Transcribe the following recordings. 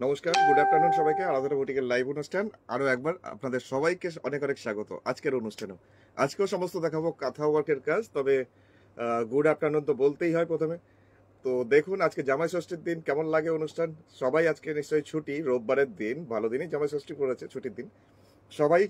নমস্কার, good afternoon সবাইকে। আলাদা বুটিকের লাইভ অনুষ্ঠান আরও একবার আপনাদের সবাইকে অনেক অনেক স্বাগত আজকের অনুষ্ঠানেও। আজকেও সমস্ত দেখাবো কাঁথা ওয়ার্কের কাজ, তবে গুড আফটারনুন তো বলতেই হয় প্রথমে। তো দেখুন আজকে জামাই ষষ্ঠীর দিন কেমন লাগে অনুষ্ঠান। সবাই আজকে নিশ্চয়ই ছুটি, রোববারের দিন, ভালো দিনই জামাই ষষ্ঠী পড়েছে, ছুটির দিন। সবাই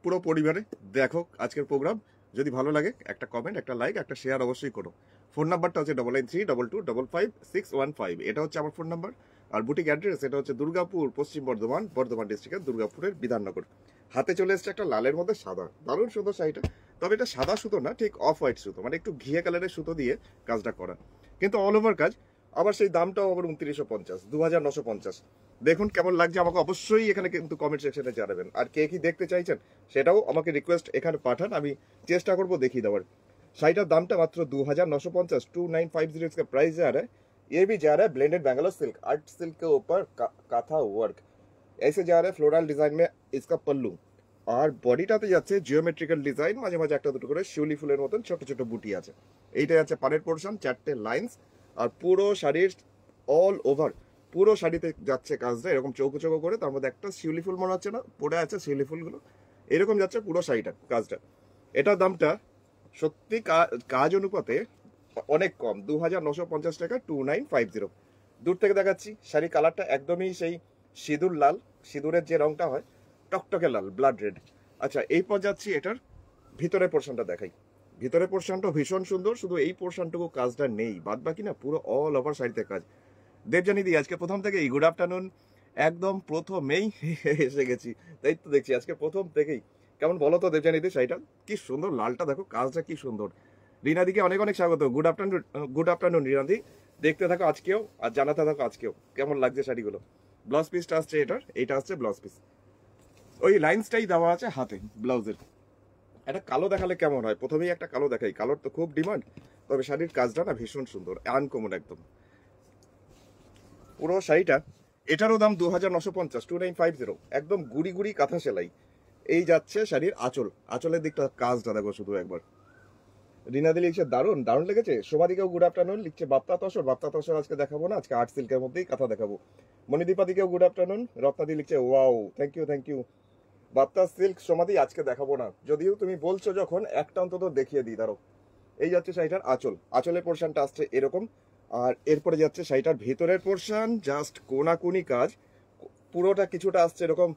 পুরো পরিবারে দেখো আজকের প্রোগ্রাম। যদি ভালো লাগে একটা কমেন্ট, একটা লাইক, একটা শেয়ার অবশ্যই করো। ফোন নাম্বারটা হচ্ছে 9932255515। এটা হচ্ছে আমার ফোন নাম্বার। আর বুটিক অ্যাড্রেস এটা হচ্ছে দুর্গাপুর, পশ্চিম বর্ধমান, বর্ধমান ডিস্ট্রিক্টের দুর্গাপুরের বিধাননগর। হাতে চলে এসছে একটা লালের মধ্যে সাদা, দারুণ সুন্দর শাড়িটা। তবে এটা সাদা সুতো না, ঠিক অফ হোয়াইট সুতো, মানে একটু ঘিয়ে কালারের সুতো দিয়ে কাজটা করা, কিন্তু অল ওভার কাজ। আবার সেই দামটাও আবার 2950, 2950। দেখুন কেমন লাগছে আমাকে অবশ্যই এখানে কিন্তু কমেন্ট সেকশনে জানাবেন। আর কে কি দেখতে চাইছেন সেটাও আমাকে রিকোয়েস্ট এখানে পাঠান, আমি চেষ্টা করবো দেখিয়ে देवर। শাড়িটার দামটা মাত্র 2950, 2950। इसका प्राइस जा रहा है, ये भी जा रहा है blended Bangalore silk, art silk के ऊपर काथा वर्क ऐसे जा रहा है। फ्लोरल डिजाइन में इसका पल्लू, আর বডিটাতে যাচ্ছে জিওমেট্রিক্যাল ডিজাইন, মাঝে মাঝে একটা দুটো করে শিউলি ফুলের মতন ছোট ছোট বুটি আছে। এইটা যাচ্ছে পাড়ের পোর্শন, 4টে লাইন্স। আর পুরো শাড়ির অল ওভার পুরো শাড়িতে যাচ্ছে কাজটা এরকম চৌকো চৌকো করে, তার মধ্যে একটা শিউলি ফুল মনে হচ্ছে না, পড়ে আছে শিউলি ফুলগুলো, এরকম যাচ্ছে পুরো শাড়িটা কাজটা। এটার দামটা সত্যি কাজ অনুপাতে অনেক কম, 2950 টাকা, 2950। দূর থেকে দেখাচ্ছি শাড়ি কালারটা একদমই সেই সিঁদুর লাল, সিঁদুরের যে রংটা হয় টকটকে লাল, ব্লাড রেড। আচ্ছা, এরপর যাচ্ছি এটার ভিতরের পোর্শনটা দেখাই। ভিতরের পোর্শনটা ভীষণ সুন্দর, শুধু এই পোর্শনটুকু কাজটা নেই, বাদ বাকি না পুরো অল ওভার শাড়িতে কাজ। দেবজানি দি আজকে প্রথম থেকেই গুড আফটারনুন, একদম প্রথমেই এসে গেছি, তাই তো দেখছি আজকে প্রথম থেকেই। কেমন বলো তো দেবজানি দি, শাড়িটা কি সুন্দর, লালটা দেখো, কাজটা কি সুন্দর। রিনাদিকে অনেক অনেক স্বাগত, গুড আফটারনুন। গুড আফটারনুন রিনাদি, দেখতে থাকো আজকেও আর জানাতে থাকো আজকেও কেমন লাগছে শাড়িগুলো। ব্লাউজ পিসটা আসছে এটার, এইটা আসছে ব্লাউজ পিস, ওই লাইন্সটাই দেওয়া আছে হাতে ব্লাউজের। একটা কালো দেখালে কেমন হয়, প্রথমেই একটা কালো দেখাই, কালোর তো খুব ডিমান্ড। তবে শাড়ির কাজটা না ভীষণ সুন্দর, আনকমন একদম পুরো শাড়িটা। এটারও দাম 2950, 2950, একদম গুড়ি গুড়ি কাঁথা সেলাই। এই যাচ্ছে শাড়ির আঁচল, আঁচলের দিকটা কাজটা দেখো শুধু একবার। রিনাদি লিখছে দারুণ, দারুণ লেগেছে। শোভাদিকেও গুড আফটারনুন লিখছে। বাপ্তা তসর, বাপ্তা তসর আজকে দেখাবো না, আজকে আর্ট সিল্কের মধ্যেই কাঁথা দেখাবো। মণিদীপাদিকেও গুড আফটারনুন। রত্নাদি লিখছে wow, thank you thank you. Bapta silk সমাধি আজকে দেখাবো না, যদিও তুমি বলছো যখন একটা অন্তত দেখিয়ে দিই, দাঁড়ো। এই যাচ্ছে শাড়িটার আঁচল, আঁচলের পোর্শনটা আসছে এরকম। আর এরপরে যাচ্ছে শাড়িটার ভেতরের পোর্শন, জাস্ট কোনাকুনি কাজ, পুরোটা কিছুটা আসছে এরকম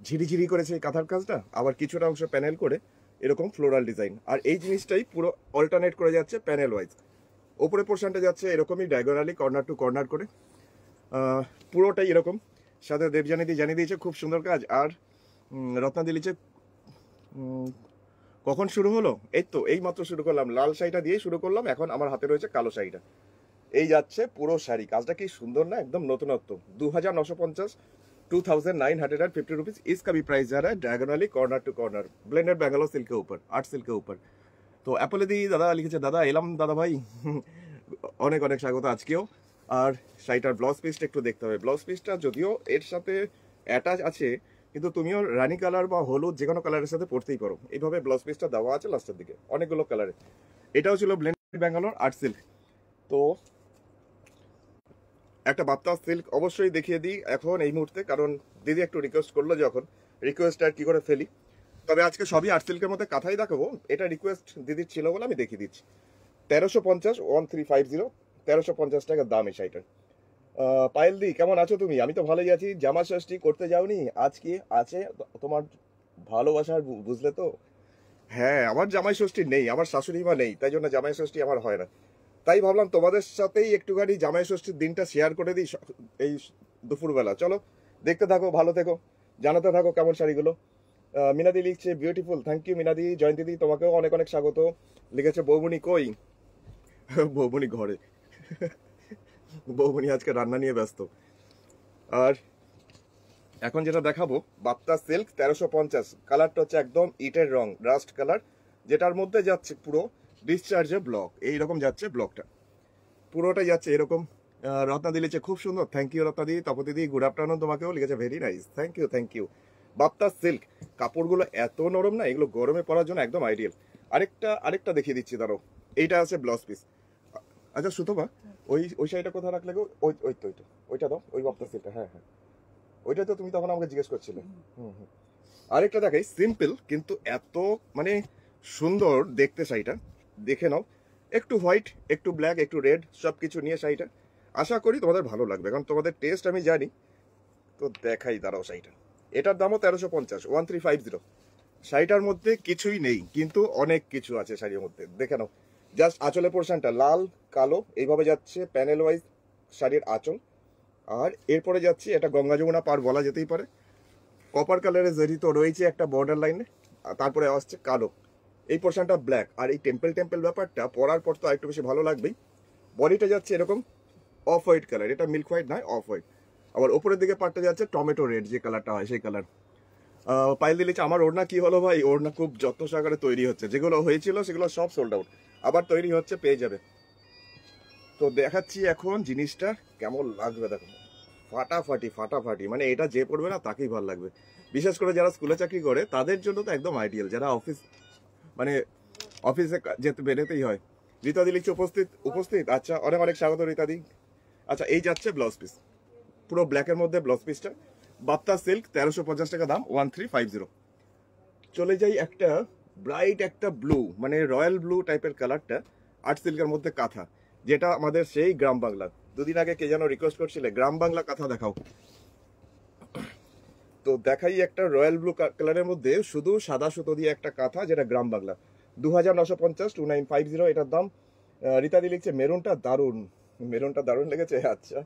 ঝিরিঝিরি করেছে কাঁথার কাজটা, আবার কিছুটা অংশ প্যানেল করে এরকম ফ্লোরাল ডিজাইন। আর এই জিনিসটাই পুরো অল্টারনেট করে যাচ্ছে প্যানেল ওয়াইজ। ওপরের পোর্শনটা যাচ্ছে এরকমই ডায়াগোনালি, কর্নার টু কর্নার করে, পুরোটাই এরকম। সাথে দেবজানিদি জানিয়ে দিয়েছে খুব সুন্দর কাজ। আর রত্নাদি লিখছে কখন শুরু হলো, এই তো এই মাত্র শুরু করলাম, লাল শাড়িটা দিয়ে শুরু করলাম, এখন আমার হাতে রয়েছে কালো শাড়িটা। এই যাচ্ছে পুরো শাড়ি, কাজটা কি সুন্দর না, একদম নতুনত্ব। 2950, 2950 रुपीज। इसका भी प्राइस जा रहा है diagonally corner to corner, blended Bangalore silk के ऊपर, आर्ट सिल्क के ऊपर। তো অ্যাপোলেদি দাদা লিখেছে, দাদা এলাম দাদা ভাই, অনেক অনেক স্বাগত আজকেও। আর শাড়িটার ব্লাউজ পিসটা একটু দেখতে হবে। ব্লাউজ পিসটা যদিও এর সাথে অ্যাটাচ আছে, কিন্তু তুমিও রানী কালার বা হলুদ যে কোনো কালারের সাথে পরতেই পারো। এইভাবে ব্লাউজ পিসটা দেওয়া আছে লাস্টের দিকে অনেকগুলো কালারে। এটাও ছিল ব্লেন্ডেড ব্যাঙ্গালোর আর্ট সিল্ক। তো একটা বাপ্তা সিল্ক অবশ্যই দেখিয়ে দিই এখন এই মুহূর্তে, কারণ দিদি একটু রিকোয়েস্ট করলো, যখন রিকোয়েস্ট আর কি করে ফেলি। তবে আজকে সবই আর্ট সিল্কের মধ্যে কাঁথাই দেখাবো, এটা রিকোয়েস্ট দিদির ছিল বলে আমি দেখিয়ে দিচ্ছি। 1350, 1350, 1350 টাকা দাম এই শাড়িটার। পায়েল দি কেমন আছো তুমি? আমি তো ভালোই আছি। জামা ষষ্ঠী করতে যাওনি? আজকে আছে তোমার ভালোবাসার, বুঝলে তো। হ্যাঁ, আমার জামাই ষষ্ঠী নেই, আমার শাশুড়ি মা নেই, তাই জন্য জামাই ষষ্ঠী আমার হয় না। তাই ভাবলাম তোমাদের সাথেই একটুখানি জামাই ষষ্ঠীর দিনটা শেয়ার করে দিই এই দুপুরবেলা। চলো দেখতে থাকো, ভালো থেকো, জানাতে থাকো কেমন শাড়িগুলো। মিনাদি লিখছে বিউটিফুল, থ্যাংক ইউ মিনাদি। জয়ন্তীদি তোমাকেও অনেক অনেক স্বাগত। লিখেছে বৌমনি কই? বৌমনি ঘরে, বৌমনি আজকে রান্না নিয়ে ব্যস্ত। আর এখন যেটা দেখাবো বাপ্তা সিল্ক 1350, কালারটা হচ্ছে একদম ইটের রং, রাস্ট কালার, যেটার মধ্যে যাচ্ছে পুরো ডিসচার্জের ব্লক, এইরকম যাচ্ছে ব্লকটা, পুরোটাই যাচ্ছে এরকম। রত্নাদি লিখেছে খুব সুন্দর, থ্যাংক ইউ রত্নাদি। তপতিদি গুড আফটারনুন তোমাকেও, লিখেছে very nice, thank you thank you. Bapta silk কাপড়গুলো এত নরম না, এগুলো গরমে পরার জন্য একদম আইডিয়াল। আরেকটা দেখিয়ে দিচ্ছি, ধরো এইটা আছে ব্লাউজ পিস, আচ্ছা সুতপা, ওই ওই শাড়িটা কোথায় রাখলে গো? ওই ওই তো ওইটা, ওইটা দাও, ওই বক্তা সিলটা, হ্যাঁ হ্যাঁ, ওইটা তো তুমি তখন আমাকে জিজ্ঞেস করছিলে। হুম হুম। আরেকটা দেখাই, সিম্পল কিন্তু এত মানে সুন্দর দেখতে শাড়িটা, দেখে নাও। একটু হোয়াইট, একটু ব্ল্যাক, একটু রেড, সব কিছু নিয়ে শাড়িটা। আশা করি তোমাদের ভালো লাগবে, কারণ তোমাদের টেস্ট আমি জানি। তো দেখাই দাঁড়াও শাড়িটা। এটার দামও 1350, 1350। শাড়িটার মধ্যে কিছুই নেই, কিন্তু অনেক কিছু আছে শাড়ির মধ্যে, দেখে নাও। জাস্ট আঁচলের পোর্শনটা লাল কালো এইভাবে যাচ্ছে প্যানেল ওয়াইজ শাড়ির আঁচল। আর এরপরে যাচ্ছি, এটা গঙ্গা যমুনা পার বলা যেতেই পারে। কপার কালারের জরি তো রয়েছে একটা বর্ডার লাইনে, তারপরে আসছে কালো, এই পোর্শনটা ব্ল্যাক। আর এই টেম্পল টেম্পল ব্যাপারটা পরার পর তো একটু বেশি ভালো লাগবেই। বডিটা যাচ্ছে এরকম অফ হোয়াইট কালার, এটা মিল্ক হোয়াইট নয়, অফ হোয়াইট। আবার ওপরের দিকে পাটটা যাচ্ছে টমেটো রেড, যে কালারটা হয় সেই কালার। পাইল দিলেছে। আমার ওড়না কি হলো ভাই, ওড়না খুব যত্ন সহকারে তৈরি হচ্ছে, যেগুলো হয়েছিল সেগুলো সব সোল্ড আউট, আবার তৈরি হচ্ছে, পেয়ে যাবে। তো দেখাচ্ছি এখন জিনিসটা কেমন লাগবে, দেখো ফাটাফাটি ফাটাফাটি, মানে এটা যে পড়বে না তাকেই ভালো লাগবে। বিশেষ করে যারা স্কুলে চাকরি করে তাদের জন্য তো একদম আইডিয়াল, যারা অফিস মানে অফিসে যেতে বেরোতেই হয়। রীতাদি লিখছে উপস্থিত উপস্থিত, আচ্ছা অনেক অনেক স্বাগত রীতাদি। আচ্ছা এই যাচ্ছে ব্লাউজ পিস, পুরো ব্ল্যাকের মধ্যে ব্লাউজ পিসটা, বাপ্তা সিল্ক, 1350 টাকা দাম, 1350। চলে যাই একটা ব্রাইট একটা ব্লু, মানে রয়্যাল ব্লু টাইপের কালারটা, আর্ট সিল্কের মধ্যে কাঁথা, যেটা আমাদের সেই গ্রাম বাংলা। দুদিন আগে কে যেন রিকোয়েস্ট করছিলে গ্রাম বাংলা কাঁথা দেখাও, তো দেখাই একটা রয়্যাল ব্লু কালারের মধ্যে শুধু সাদা সুতো দিয়ে একটা কাঁথা, যেটা গ্রাম বাংলা, 2950, 2950 এটার দাম। রীতাদি লিখছে মেরুনটা দারুণ, মেরুনটা দারুণ লেগেছে, আচ্ছা।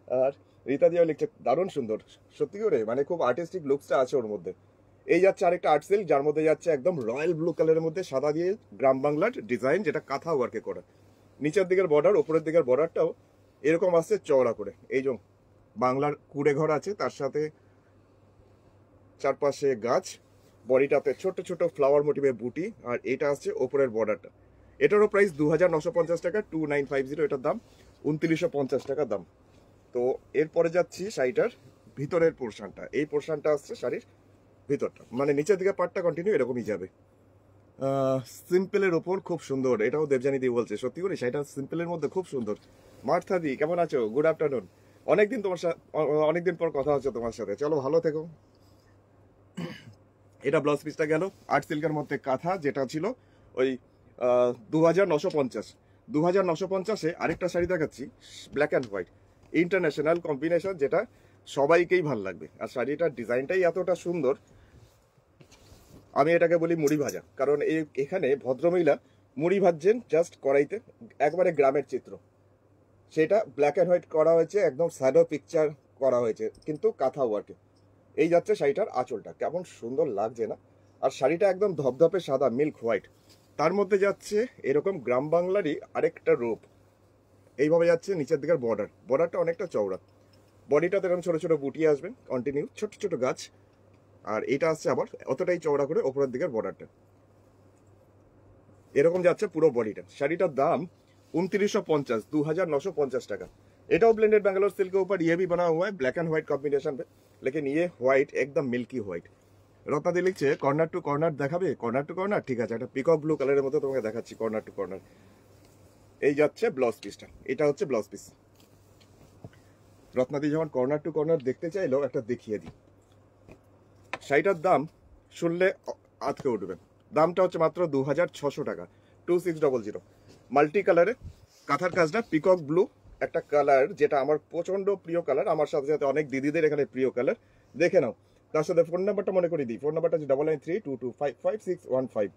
আর রীতাদিও লিখছে দারুণ সুন্দর, সত্যি করে মানে খুব আর্টিস্টিক লুকসটা আছে ওর মধ্যে। এই যাচ্ছে আরেকটা আর্ট সিল্ক, যার মধ্যে যাচ্ছে একদম রয়্যাল ব্লু কালারের মধ্যে সাদা দিয়ে গ্রাম বাংলার ডিজাইন, যেটা কাঁথা ওয়ার্কে করা। নিচের দিকের বর্ডার, উপরের দিকের বর্ডারটাও এরকম আসছে চওড়া করে, এই যে বাংলার কুড়ে ঘর আছে, তার সাথে চারপাশে গাছ, বডিটাতে ছোট ছোট ফ্লাওয়ার মোটিভে বুটি। আর এটা আসছে ওপরের বর্ডারটা, এটারও প্রাইস 2950 টাকা, 2950 এটার দাম, 2950 টাকা দাম। তো এরপরে যাচ্ছি শাড়িটার ভিতরের পোর্শনটা, এই পোর্শনটা আসছে শাড়ির ভিতরটা, মানে নিচের দিকে পার্টটা কন্টিনিউ এরকমই যাবে। সিম্পলের ওপর খুব সুন্দর, এটাও দেবজানি দি বলছে সত্যি করে শাড়িটা সিম্পলের মধ্যে খুব সুন্দর। মার্থা দি কেমন আছো, গুড আফটারনুন, অনেকদিন তোমার সাথে, অনেকদিন পর কথা হচ্ছে তোমার সাথে, চলো ভালো থেকো। এটা ব্লাউজ পিসটা গেল, আর্ট সিল্কের মধ্যে কাঁথা, যেটা ছিল ওই 2950। 2950-এ আরেকটা শাড়ি দেখাচ্ছি, black and white international combination, যেটা সবাইকেই ভাল লাগবে। আর শাড়িটার ডিজাইনটাই এতটা সুন্দর, আমি এটাকে বলি মুড়ি ভাজা, কারণ এখানে ভদ্রমহিলা মুড়ি ভাজছেন জাস্ট কড়াইতে, একবারে গ্রামের চিত্র। সেটা ব্ল্যাক অ্যান্ড হোয়াইট করা হয়েছে, একদম শ্যাডো পিকচার করা হয়েছে, কিন্তু কাঁথা ওয়ার্কে। এই যাচ্ছে শাড়িটার আঁচলটা, কেমন সুন্দর লাগছে না। আর শাড়িটা একদম ধপধপে সাদা মিল্ক হোয়াইট, তার মধ্যে যাচ্ছে এরকম গ্রাম বাংলারই আরেকটা রূপ। এইভাবে যাচ্ছে নিচের দিকের বর্ডার, বর্ডারটা অনেকটা চওড়া, বডিটাতে এরকম ছোট ছোট বুটি আসবে কন্টিনিউ, ছোট ছোট গাছ। আর এটা আসছে আবার অতটাই চওড়া করে ওপরের দিকের বর্ডারটা, এরকম যাচ্ছে পুরো বডিটা। শাড়িটার দাম 2950, 2950 টাকা। এটাও ব্লেন্ডেড बैंगलोर सिल्क के ऊपर ये भी बना हुआ है ब्लैक एंड व्हाइट कॉम्बिनेशन पे, लेकिन ये व्हाइट एकदम मिल्की व्हाइट। রত্নাদি লিখছে কর্নার টু কর্নার দেখাবে, কর্নার টু কর্নার, ঠিক আছে, একটা পিকক ব্লু কালারের মধ্যে তোমাকে দেখাচ্ছি কর্নার টু কর্নার। এই যাচ্ছে ব্লাউজ পিসটা, এটা হচ্ছে ব্লাউজ পিস। রত্নাদি যখন কর্নার টু কর্নার দেখতে চাইলো, একটা দেখিয়ে দিই। শাড়িটার দাম শুনলে আজকে উঠবে, দামটা হচ্ছে মাত্র 2600 টাকা, 2600। মাল্টি কালারে কাঁথার কাজটা পিকক ব্লু একটা কালার, যেটা আমার প্রচন্ড প্রিয় কালার, আমার সাথে সাথে অনেক দিদিদের এখানে প্রিয় কালার। দেখে নাও, তার সাথে ফোন নাম্বারটা মনে করে দিই, ফোন নাম্বারটা হচ্ছে 9932255615।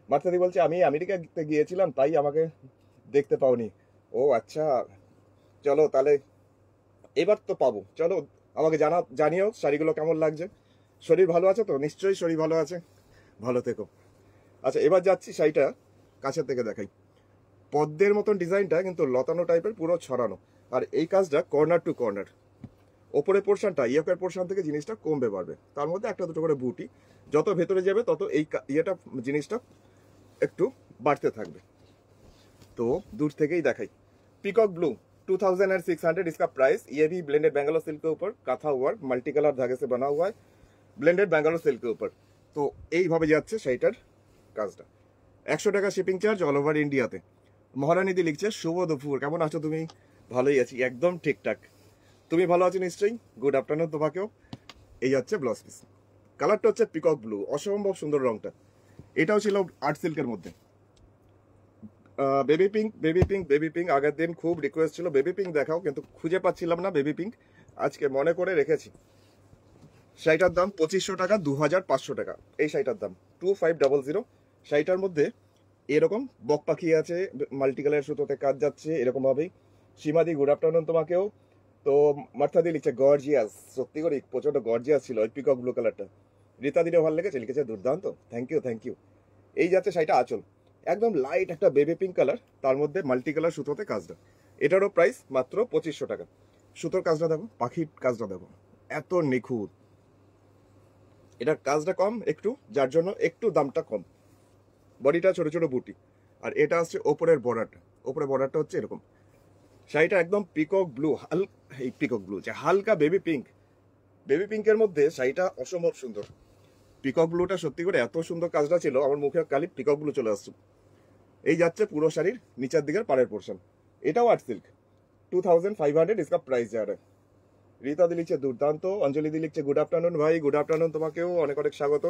মার্থাদি বলছে আমি আমেরিকাতে গিয়েছিলাম তাই আমাকে দেখতে পাওনি। ও আচ্ছা, চলো তাহলে এবার তো পাবো, চলো আমাকে জানিও শাড়িগুলো কেমন লাগছে। শরীর ভালো আছে তো? নিশ্চয়ই শরীর ভালো আছে, ভালো থেকো। আচ্ছা এবার যাচ্ছি শাড়িটা কাছের থেকে দেখাই। পদ্মের মতন ডিজাইনটা, কিন্তু লতানো টাইপের, পুরো ছড়ানো। আর এই কাজটা কর্নার টু কর্নার, ওপরের পোর্শনটা ইয়কের পোর্শন থেকে জিনিসটা কমবে বাড়বে, তার মধ্যে একটা দুটো করে বুটি, যত ভেতরে যাবে তত এই ইয়েটা জিনিসটা একটু বাড়তে থাকবে। तो दूर থেকে ही দেখাই। पीकॉक ब्लू 2600 इसका प्राइस। ये भी ब्लेंडेड बैंगलोर सिल्क के ऊपर काथा वर्क मल्टी कलर धागे से बना हुआ है, ब्लेंडेड बैंगलोर सिल्क के ऊपर। तो এইভাবে যাচ্ছে শাড়িটার কাজটা। 100 টাকা শিপিং চার্জ অল ওভার ইন্ডিয়াতে। মহারানীদি লিখছে শুভ দুপুর, কেমন আছো তুমি? ভালোই আছি, একদম ঠিকঠাক। তুমি ভালো আছো নিশ্চয়ই? গুড আফটারনুন তোমাকেও। এই হচ্ছে ব্লাউজ পিস, কালারটা হচ্ছে পিকক ব্লু, অসম্ভব সুন্দর রংটা। এটাও ছিল আর্ট সিল্কের মধ্যে। Baby pink, baby pink, baby pink, আগের দিন খুব রিকোয়েস্ট ছিল বেবি পিঙ্ক দেখাও, কিন্তু খুঁজে পাচ্ছিলাম না বেবি পিঙ্ক, আজকে মনে করে রেখেছি। শাড়িটার দাম 2500 টাকা, 2500 টাকা এই শাড়িটার দাম, 2500। শাড়িটার মধ্যে এরকম বক পাখি আছে, মাল্টি কালার সুতোতে কাজ যাচ্ছে এরকম ভাবেই। সীমাদি গুড আফটারনুন তোমাকেও। তো মার্থাদি লিখছে গর্জিয়াস, সত্যি করে প্রচন্ড গর্জিয়াস ছিল ওই পিকক ব্লু কালারটা। রীতাদিরও ভালো লেগেছে, লিখেছে দুর্দান্ত, থ্যাংক ইউ থ্যাংক ইউ। এই যাচ্ছে শাড়িটা আঁচল, একদম লাইট একটা বেবি পিঙ্ক কালার, তার মধ্যে মাল্টি কালার সুতোতে কাজটা। এটারও প্রাইস মাত্র 2500 টাকা। সুতোর কাজটা দেখো, পাখির কাজটা দেখো, এত নিখুঁত। এটার কাজটা কম একটু, যার জন্য একটু দামটা কম। বডিটা ছোট ছোট বুটি, আর এটা আসছে ওপরের বর্ডারটা, ওপরের বর্ডারটা হচ্ছে এরকম। শাড়িটা একদম পিকক ব্লু, এই পিকক ব্লু যে হালকা বেবি পিঙ্ক, বেবি পিঙ্কের মধ্যে শাড়িটা অসম্ভব সুন্দর। পিকক ব্লুটা সত্যি করে এত সুন্দর কাজটা ছিল, আমার মুখে কালি পিকক ব্লু চলে আসছে। এই যাচ্ছে পুরো শাড়ির নিচের দিকের পাড়ের পোর্শন, এটাও আর্ট সিল্ক, 2500 इसका प्राइस जा रहा है। রীতা দি লিখছে দুর্দান্ত, অঞ্জলি দি লিখছে গুড আফটারনুন ভাই, গুড আফটারনুন তোমাকেও, অনেক অনেক স্বাগত।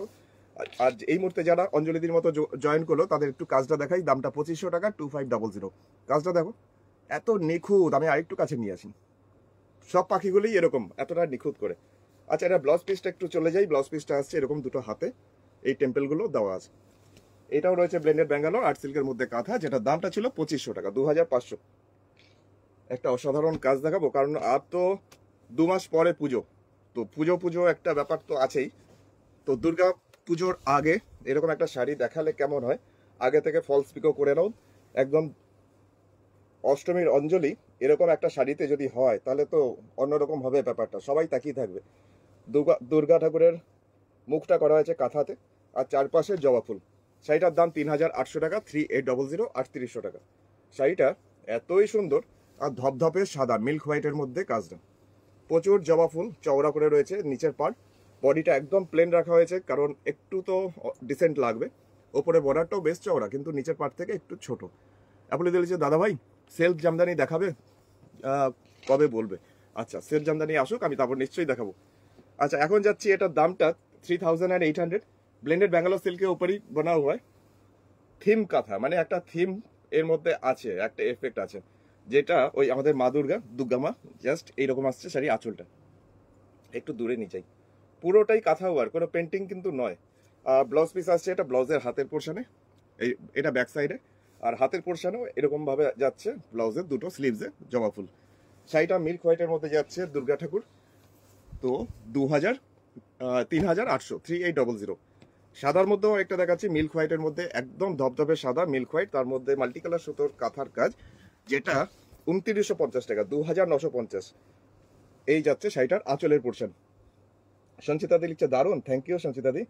আর এই মুহূর্তে যারা অঞ্জলিদির মতো জয়েন করলো তাদের একটু কাজটা দেখাই, দামটা 2500 টাকা, 2500। কাজটা দেখো এত নিখুঁত, আমি আরেকটু কাছে নিয়ে আসি। সব পাখিগুলোই এরকম এতটা নিখুঁত করে। আচ্ছা, এটা ব্লাউজ পিসটা একটু চলে যাই। ব্লাউজ পিসটা আসছে এরকম দুটো হাতে, এই টেম্পেলগুলো দেওয়া আছে। এটাও রয়েছে ব্লেন্ডেড ব্যাঙ্গালোর আর্ট সিল্কের মধ্যে কাঁথা, যেটা দামটা ছিল 2500 টাকা, 2500। একটা অসাধারণ কাজ দেখাবো, কারণ আর তো 2 মাস পরে পুজো, তো পুজো পুজো একটা ব্যাপার তো আছেই। তো দুর্গা পুজোর আগে এরকম একটা শাড়ি দেখালে কেমন হয়, আগে থেকে ফলস পিকো করে নাও একদম। অষ্টমীর অঞ্জলি এরকম একটা শাড়িতে যদি হয় তাহলে তো অন্যরকম হবে ব্যাপারটা, সবাই তাকিয়ে থাকবে। দুর্গা ঠাকুরের মুখটা করা হয়েছে কাঁথাতে, আর চারপাশে জবা ফুল। শাড়িটার দাম 3800 টাকা, 3800, 3800 টাকা। শাড়িটা এতই সুন্দর, আর ধপধপে সাদা মিল্ক হোয়াইটের মধ্যে কাজটা, প্রচুর জবা ফুল চওড়া করে রয়েছে নিচের পার্ট। বডিটা একদম প্লেন রাখা হয়েছে, কারণ একটু তো ডিসেন্ট লাগবে। ওপরে বর্ডারটাও বেশ চওড়া, কিন্তু নিচের পার্ট থেকে একটু ছোট। অ্যাপলে দিয়েছে দাদা ভাই সেলফ জামদানি দেখাবে, কবে বলবে? আচ্ছা, সেলফ জামদানি আসুক, আমি তারপর নিশ্চয়ই দেখাবো। আচ্ছা, এখন যাচ্ছি, এটার দামটা 3800। ব্লেন্ডেড ব্যাঙ্গালোর সিল্কের উপরই বানা হয়, থিম কাঁথা, মানে একটা থিম এর মধ্যে আছে, একটা এফেক্ট আছে, যেটা ওই আমাদের মা দুর্গা মা জাস্ট এইরকম আসছে শাড়ি আঁচলটা। একটু দূরে নিয়ে যাই, পুরোটাই কাঁথা ওয়ার, কোনো পেন্টিং কিন্তু নয়। ব্লাউজ পিস আসছে, এটা ব্লাউজের হাতের পোর্শনে, এই এটা ব্যাক সাইডে, আর হাতের পোর্শনেও এরকম ভাবে যাচ্ছে ব্লাউজের দুটো স্লিভসে জবা ফুল। শাড়িটা মিল্ক হোয়াইটের মধ্যে যাচ্ছে দুর্গা ঠাকুর, তো 3800, 3800। সাদার মধ্যেও একটা দেখাচ্ছি মিল্ক হোয়াইটের মধ্যে, একদম ধবধবে সাদা মিল্ক হোয়াইট, তার মধ্যে মাল্টি কালার সুতোর কাঁথার কাজ, যেটা 2950 টাকা, 2950। এই যাচ্ছে শাড়িটার আঁচলের পোর্শন। সঞ্চিতাদি লিখছে দারুণ, থ্যাংক ইউ সঞ্চিতাদি।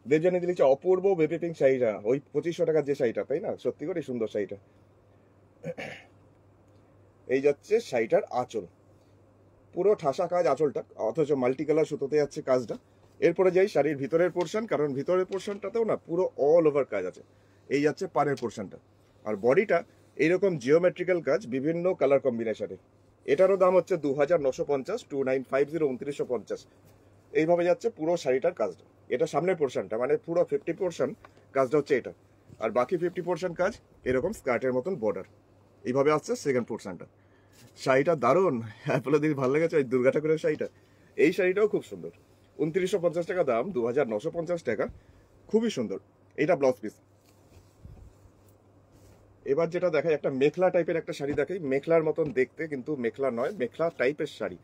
দেবজানিদি লিখছে অপূর্ব বেবি পিঙ্ক শাড়িটা, ওই 2500 টাকার যে শাড়িটা, তাই না? সত্যি করে সুন্দর শাড়িটা। এই যাচ্ছে শাড়িটার আঁচল, পুরো ঠাসা কাজ আঁচলটা, অথচ মাল্টি কালার সুতোতে যাচ্ছে কাজটা। এরপরে যাই শাড়ির ভিতরের পোর্শন, কারণ ভিতরের পোর্শনটাতেও না পুরো অল ওভার কাজ আছে। এই যাচ্ছে পাড়ের পোর্শনটা, আর বডিটা এইরকম জিওমেট্রিক্যাল কাজ বিভিন্ন কালার কম্বিনেশনে। এটারও দাম হচ্ছে 2950, 2950, 2950। এইভাবে যাচ্ছে পুরো শাড়িটার কাজটা। এটা সামনের পোর্শনটা, মানে পুরো 50% কাজটা হচ্ছে এটা, আর বাকি 50% কাজ এরকম স্কার্টের মতন বর্ডার। এইভাবে আসছে সেকেন্ড পোর্শনটা। শাড়িটা দারুণ, অ্যাপোলো দিদি ভালো লেগেছে ওই দুর্গা ঠাকুরের শাড়িটা। এই শাড়িটাও খুব সুন্দর, 2950 টাকা দাম, 2950 টাকা, খুবই সুন্দর। এটা ব্লাউজ পিস। এবার যেটা দেখাই, একটা মেখলা টাইপের একটা শাড়ি দেখাই, মেখলার মতন দেখতে কিন্তু মেখলা নয়, মেখলা টাইপের শাড়ি,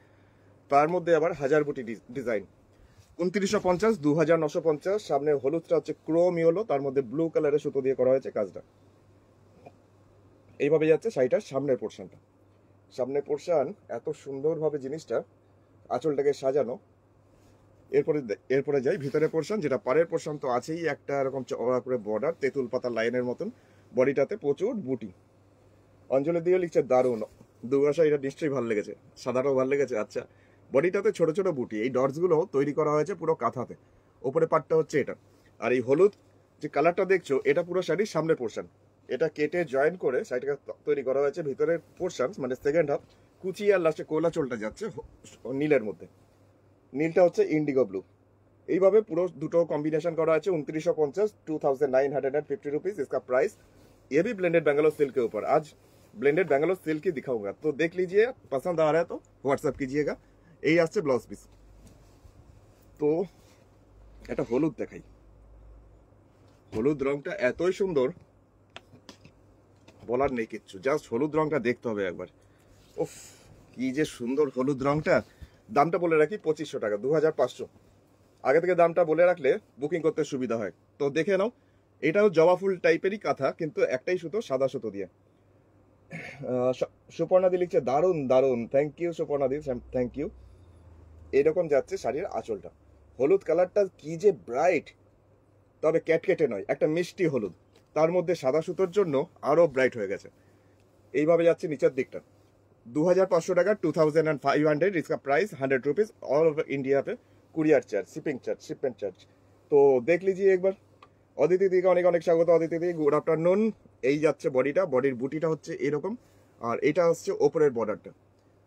তার মধ্যে আবার হাজার বুটি ডিজাইন। 2950, 2950। সামনে হলুদটা হচ্ছে ক্রোম ইয়েলো, তার মধ্যে ব্লু কালারের সুতো দিয়ে করা হয়েছে কাজটা। এইভাবে যাচ্ছে শাড়িটার সামনের পোর্শনটা। সামনের পোর্শন এত সুন্দরভাবে জিনিসটা, আঁচলটাকে সাজানো। এরপরে যাই ভিতরের পোর্শন, যেটা পাড়ের পোর্শন তো আছেই, একটা এরকম চওড়া করে বর্ডার, তেঁতুল পাতা লাইনের মতন, বডিটাতে প্রচুর বুটি। অঞ্জলি দিয়ে লিখছে দারুণ, দুর্গা শাড়িটা নিশ্চয়ই ভালো লেগেছে, সাদাটাও ভালো লেগেছে। আচ্ছা, বডিটাতে ছোট ছোট বুটি, এই ডটসগুলো তৈরি করা হয়েছে পুরো কাঁথাতে। ওপরে পাটটা হচ্ছে এটা, আর এই হলুদ যে কালারটা দেখছো, এটা পুরো শাড়ির সামনের পোর্শন। এটা কেটে জয়েন করে শাড়িটাকে তৈরি করা হয়েছে। ভিতরের পোর্শন মানে সেকেন্ড হাফ কুচি আর লাস্টে কোলা চোলটা যাচ্ছে নীলের মধ্যে। নীলটা হচ্ছে ইন্ডিগো ব্লু। এইভাবে পুরো দুটো কম্বিনেशन करा है 2950 2950 रुपीज इसका प्राइस। ये भी ब्लेंडेड बेंगलोर सिल्क के ऊपर। आज ब्लेंडेड बेंगलोर सिल्क ही दिखाऊंगा, तो देख लीजिए, पसंद आ रहा है तो व्हाट्सएप कीजिएगा। এই আসছে ব্লাউজ পিস। তো এটা হলুদ দেখাই। হলুদ রংটা এতই সুন্দর বলার নেই কিচ্ছু, জাস্ট হলুদ রংটা দেখতে হবে একবার। উফ কি যে সুন্দর হলুদ রংটা। দামটা বলে রাখি 2500 টাকা, 2500। আগে থেকে দামটা বলে রাখলে বুকিং করতে সুবিধা হয়। তো দেখে নাও, এটাও জবা ফুল টাইপেরই কাঁথা, কিন্তু একটাই সুতো, সাদা সুতো দিয়ে। সুপর্ণাদি লিখছে দারুন দারুন, থ্যাংক ইউ সুপর্ণাদি, থ্যাংক ইউ। এরকম যাচ্ছে শাড়ির আঁচলটা। হলুদ কালারটা কি যে ব্রাইট, তবে ক্যাটকেটে নয়, একটা মিষ্টি হলুদ, তার মধ্যে সাদা সুতোর জন্য আরো ব্রাইট হয়ে গেছে। এইভাবে যাচ্ছে নিচের দিকটা। 2500 টাকা, 2500 इसका price, 100 rupees all over India पे। Courier charge, shipping charge, shipment charge. तो देख लीजिए एक बार। অদিতি দিকে অনেক অনেক স্বাগত। অদিতি দি গুড আফটারনুন। এই যাচ্ছে বডিটা, বডির বুটিটা হচ্ছে এরকম, আর এটা হচ্ছে ওপরের বর্ডারটা।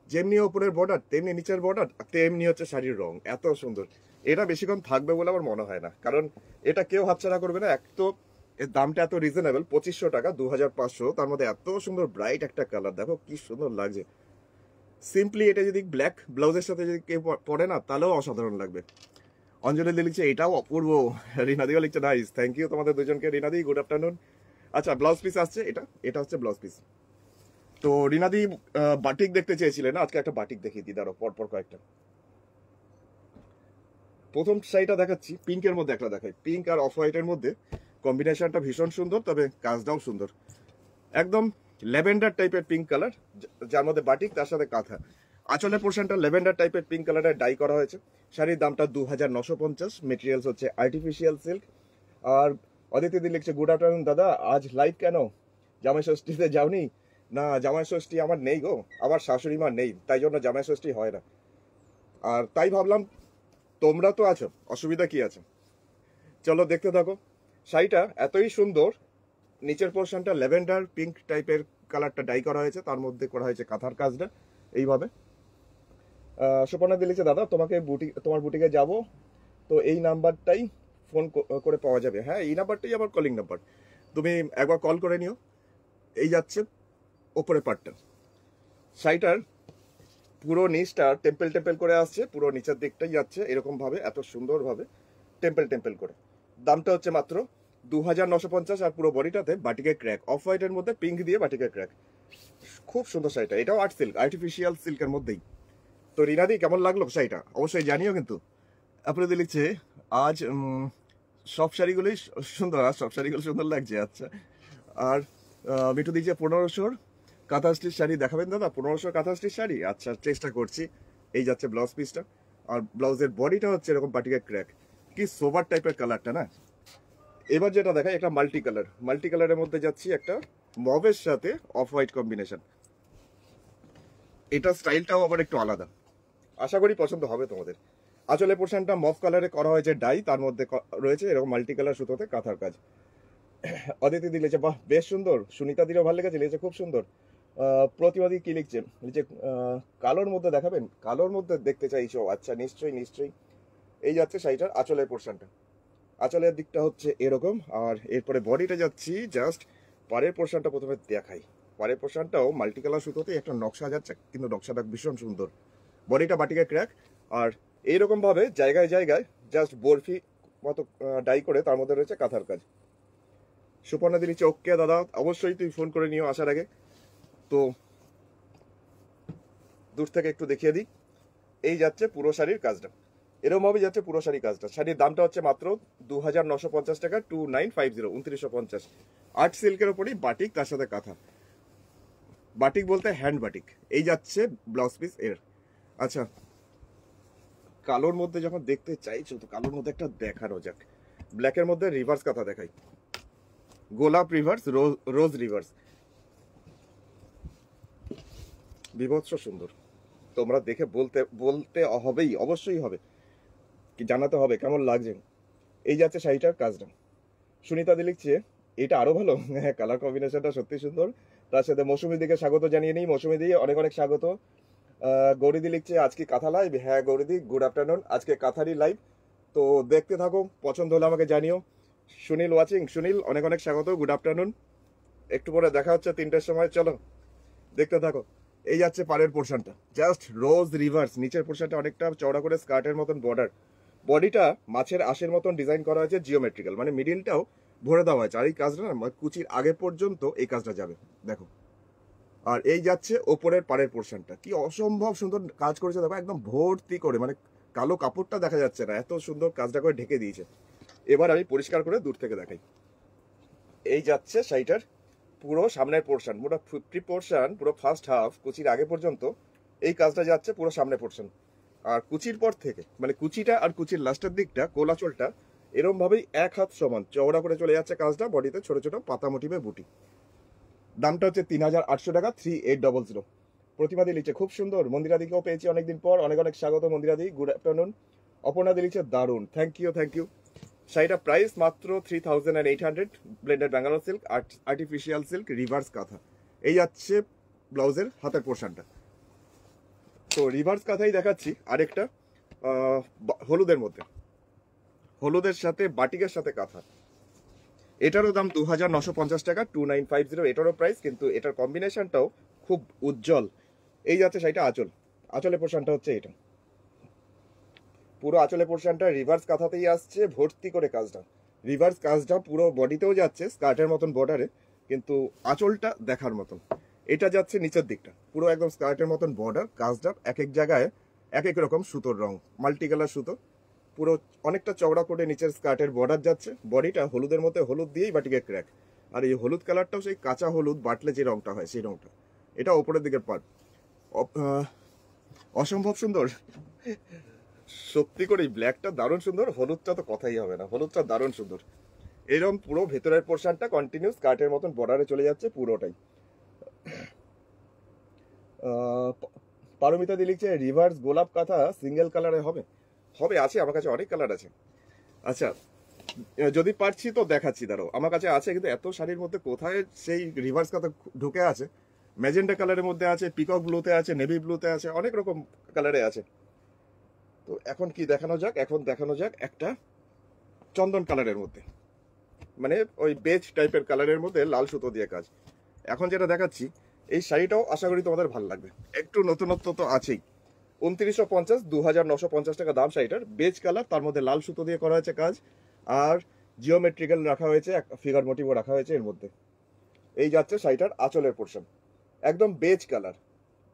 যেমনি ওপরের বর্ডার তেমনি নিচের বর্ডার, তেমনি হচ্ছে শাড়ির রং এত সুন্দর। এটা বেশিক্ষণ থাকবে বলে আমার মনে হয় না, কারণ এটা কেউ হাতছাড়া করবে না। এক তো এর দামটা এত রিজনেবল, 2500 টাকা, 2500, তার মধ্যে এত সুন্দর ব্রাইট একটা কালার, দেখো কি সুন্দর লাগছে। সিম্পলি এটা যদি ব্ল্যাক ব্লাউজের সাথে যদি কেউ পরে না, তাহলেও অসাধারণ লাগবে। অঞ্জলি দি লিখছে এটাও অপূর্ব। রিনাদিও লিখছে নাইস, থ্যাংক ইউ তোমাদের দুজনকে। রিনাদি গুড আফটারনুন। আচ্ছা ব্লাউজ পিস আসছে, এটা হচ্ছে ব্লাউজ পিস। তো রিনাদি বাটিক দেখতে চেয়েছিলেন না, আজকে একটা বাটিক দেখিয়ে দিই, দাঁড়ো পরপর কয়েকটা। প্রথম শাড়িটা দেখাচ্ছি, পিঙ্কের মধ্যে একটা দেখাই। পিঙ্ক আর অফ হোয়াইটের মধ্যে কম্বিনেশনটা ভীষণ সুন্দর, তবে কাজটাও সুন্দর। একদম ল্যাভেন্ডার টাইপের পিঙ্ক কালার, যার মধ্যে বাটিক, তার সাথে কাঁথা। আঁচলের পোর্শনটা ল্যাভেন্ডার টাইপের পিঙ্ক কালারের ডাই করা হয়েছে। শাড়ির দামটা 2950। মেটেরিয়ালস হচ্ছে আর্টিফিশিয়াল সিল্ক। আর অদিতি দি লিখছে গুড আফটারনুন দাদা, আজ লাইভ কেন? জামাই ষষ্ঠীতে যাওনি? না, জামাই ষষ্ঠী আমার নেই গো, আমার শাশুড়ি মা নেই, তাই জন্য জামাই ষষ্ঠী হয় না। আর তাই ভাবলাম তোমরা তো আছো, অসুবিধা কি আছে। চলো দেখতে থাকো। শাড়িটা এতই সুন্দর, নিচের পোর্শনটা ল্যাভেন্ডার পিঙ্ক টাইপের কালারটা ডাই করা হয়েছে, তার মধ্যে করা হয়েছে কাঁথার কাজটা এইভাবে। সুপর্ণা দিলিছে দাদা তোমার বুটিকে যাব, তো এই নাম্বারটাই ফোন করে পাওয়া যাবে। হ্যাঁ, এই নাম্বারটাই আমার কলিং নাম্বার, তুমি একবার কল করে নিও। এই যাচ্ছে ওপরে পার্টটা। শাড়িটার পুরো নিচটা টেম্পেল টেম্পেল করে আসছে, পুরো নিচের দিকটাই যাচ্ছে এরকম ভাবে, এত সুন্দর ভাবে টেম্পেল টেম্পেল করে। দামটা হচ্ছে মাত্র 2950। আর পুরো বডিটাতে বাটিকের ক্র্যাক, অফ হোয়াইটের মধ্যে পিঙ্ক দিয়ে বাটিকের ক্র্যাক, খুব সুন্দর শাড়িটা। এটাও আর্ট সিল্ক, আর্টিফিশিয়াল সিল্কের মধ্যেই। তো রিনাদি কেমন লাগলো শাড়িটা অবশ্যই জানিও কিন্তু। আপনাদের লিখছে আজ সব শাড়িগুলোই সুন্দর, আর সব শাড়িগুলো সুন্দর লাগছে। আচ্ছা, আর মিঠু দিচ্ছে 1500 কাঁথা স্টিচ শাড়ি দেখাবেন দাদা? 1500 কাঁথা স্টিচ শাড়ি, আচ্ছা চেষ্টা করছি। এই যাচ্ছে ব্লাউজ পিসটা, আর ব্লাউজের বডিটা হচ্ছে এরকম বাটিকের ক্র্যাক, কি সোবার টাইপের কালারটা না। এবার যেটা দেখাই একটা মাল্টি কালারের মধ্যে যাচ্ছি একটা মভের সাথে অফ হোয়াইট কম্বিনেশন। এটা স্টাইলটাও আবার একটু আলাদা, আশা করি পছন্দ হবে তোমাদের। আঁচলের পোর্শনটা মভ কালারে করা হয়েছে ডাই, তার মধ্যে রয়েছে এরকম মাল্টি কালার সুতোতে কাঁথার কাজ। অদিতি দি লিখছে বাহ বেশ সুন্দর। সুনিতা দিরও ভালো লেগেছে, লিখছে খুব সুন্দর। প্রতিবাদী কি লিখছে, লিখছে কালোর মধ্যে দেখাবেন? কালোর মধ্যে দেখতে চাইছো? আচ্ছা নিশ্চয়ই নিশ্চয়ই। এই যাচ্ছে শাড়িটার আঁচলের পোর্শনটা, আঁচলের দিকটা হচ্ছে এরকম। আর এরপরে বডিটা যাচ্ছি, জাস্ট পাড়ের পোর্শনটা প্রথমে দেখাই। পাড়ের পোর্শনটাও মাল্টি কালার সুতোতে একটা নকশা যাচ্ছে, কিন্তু নকশাটা ভীষণ সুন্দর। বডিটা বাটিকা ক্র্যাক, আর এইরকম ভাবে জায়গায় জায়গায় জাস্ট বরফি মতো ডাই করে তার মধ্যে রয়েছে কাঁথার কাজ। সুপর্ণা দিলিছে ওকে দাদা, অবশ্যই তুই ফোন করে নিও আসার আগে। তো দূর থেকে একটু দেখিয়ে দিই। এই যাচ্ছে পুরো শাড়ির কাজটা, এরকম ভাবে যাচ্ছে পুরো শাড়ির কাজটা। শাড়ির দামটা হচ্ছে মাত্র 2950 টাকা, 2950, 2950। আর্ট সিল্কের ওপরই বাটিক, তার সাথে কাঁথা। বাটিক বলতে হ্যান্ড বাটিক। এই যাচ্ছে ব্লাউজ পিস এর। আচ্ছা, কালোর মধ্যে যখন দেখতে চাইছো, তো কালোর মধ্যে একটা দেখানো যাক। ব্ল্যাকের মধ্যে রিভার্স কাঁথা দেখাই, গোলাপ রিভার্স, রোজ রিভার্স, বিভৎস সুন্দর। তোমরা দেখে বলতে হবেই, অবশ্যই হবে, কি জানাতে হবে কেমন লাগছে। এই যাচ্ছে শাড়িটার কাজটা। সুনিতা দি লিখছে এটা আরো ভালো। হ্যাঁ, কালার কম্বিনেশনটা সত্যি সুন্দর। তার সাথে মৌসুমী দিকে স্বাগত জানিয়ে নিই। মৌসুমী দি অনেক অনেক স্বাগত। গৌরীদি লিখছে আজকে কাঁথা লাইভ। হ্যাঁ গৌরীদি, গুড আফটারনুন। আজকে কাঁথারই লাইভ। তো দেখতে থাকো, পছন্দ হলে আমাকে জানিও। সুনীল ওয়াচিং, সুনীল অনেক অনেক স্বাগত, গুড আফটারনুন। একটু পরে দেখা হচ্ছে 3টের সময়, চলো দেখতে থাকো। এই যাচ্ছে পাড়ের পোর্শনটা, জাস্ট রোজ রিভার্স। নিচের পোর্শনটা অনেকটা চওড়া করে স্কার্টের মতন বর্ডার, বডিটা মাছের আঁশের মতন ডিজাইন করা হয়েছে জিওমেট্রিক্যাল, মানে মিডিলটাও ভরে দেওয়া হয়েছে। আর এই কাজটা না কুচির আগে পর্যন্ত এই কাজটা যাবে, দেখো। আর এই যাচ্ছে ওপরের পাড়ের পোর্শনটা, কি অসম্ভব সুন্দর কাজ করেছে দেখো, একদম ভর্তি করে, মানে কালো কাপড়টা দেখা যাচ্ছে না, এত সুন্দর কাজটা করে ঢেকে দিয়েছে। এবার আমি পরিষ্কার করে দূর থেকে দেখাই। এই যাচ্ছে শাড়িটার পুরো সামনের পোর্শন, পুরো 50% পুরো ফার্স্ট হাফ কুচির আগে পর্যন্ত এই কাজটা যাচ্ছে পুরো সামনের পোর্শন। আর কুচির পর থেকে, মানে কুচিটা আর কুচির লাস্টের দিকটা, কোলাচলটা এরম ভাবেই 1 হাত সমান চওড়া করে চলে যাচ্ছে কাজটা। বডিতে ছোট ছোট পাতা মোটিভে বুটি। দামটা হচ্ছে 3800 টাকা, 3800। প্রতিমাদি লিখছে খুব সুন্দর। মন্দিরাদিকেও পেয়েছি অনেকদিন পর, অনেক অনেক স্বাগত মন্দিরাদি, গুড আফটারনুন। অপর্ণাদি লিখছে দারুণ, থ্যাংক ইউ থ্যাংক ইউ। শাড়িটা প্রাইস মাত্র 3800, blended Bangalore silk, artificial silk, reverse kantha. এই যাচ্ছে ব্লাউজের হাতের পোর্শনটা। তো রিভার্স কাঁথাই দেখাচ্ছি আরেকটা, হলুদের মধ্যে, হলুদের সাথে বাটিকের সাথে কাঁথা। এটারও দাম 2950 টাকা, 2950 এটারও প্রাইস, কিন্তু এটার কম্বিনেশনটাও খুব উজ্জ্বল। এই যাচ্ছে শাড়িটা আঁচল, আঁচলের পোর্শনটা হচ্ছে এটা। পুরো আঁচলের পোর্শনটা রিভার্স কাঁথাতেই আসছে ভর্তি করে কাজটা। রিভার্স কাজটা পুরো বডিতেও যাচ্ছে স্কার্টের মতন বর্ডারে, কিন্তু আঁচলটা দেখার মতন। এটা যাচ্ছে নিচের দিকটা, পুরো একদম স্কার্টের মতন বর্ডার, কাজটা এক এক জায়গায় এক এক রকম সুতোর রং, মাল্টি কালার সুতো। পুরো অনেকটা চওড়া করে নিচের স্কার্টের বর্ডার যাচ্ছে। বডিটা হলুদের মধ্যে হলুদ দিয়েই বাটিকে ক্র্যাক। আর এই হলুদ কালারটাও সেই কাঁচা হলুদ বাটলে যে রংটা হয় সেই রংটা। এটা ওপরের দিকের পার্ট, অসম্ভব সুন্দর। সত্যি করে ব্ল্যাকটা দারুণ সুন্দর, হলুদটা তো কথাই হবে না, হলুদটা দারুণ সুন্দর। এরকম পুরো ভেতরের পোর্শনটা কন্টিনিউ স্কার্টের মতন বর্ডারে চলে যাচ্ছে পুরোটাই। পারমিতা দি লিখছে রিভার্স গোলাপ কাঁথা সিঙ্গেল কালারে হবে? হবে, আছে আমার কাছে অনেক কালার আছে। আচ্ছা, যদি পারছি তো দেখাচ্ছি, দাঁড়াও। আমার কাছে আছে, কিন্তু এত শাড়ির মধ্যে কোথায় সেই রিভার্স কাঁথা ঢুকে আছে। ম্যাজেন্টা কালারের মধ্যে আছে, পিকক ব্লুতে আছে, নেভি ব্লুতে আছে, অনেক রকম কালারে আছে। তো এখন কি দেখানো যাক, এখন দেখানো যাক একটা চন্দন কালারের মধ্যে, মানে ওই বেজ টাইপের কালারের মধ্যে লাল সুতো দিয়ে কাজ। এখন যেটা দেখাচ্ছি এই শাড়িটাও আশা করি তোমাদের ভালো লাগবে, একটু নতুনত্ব তো আছেই। 2950, 2950 টাকা দাম শাড়িটার। বেজ কালার, তার মধ্যে লাল সুতো দিয়ে করা হয়েছে কাজ, আর জিওমেট্রিক্যাল রাখা হয়েছে, ফিগার মোটিভও রাখা হয়েছে এর মধ্যে। এই যাচ্ছে শাড়িটার আঁচলের পোর্শন, একদম বেজ কালার,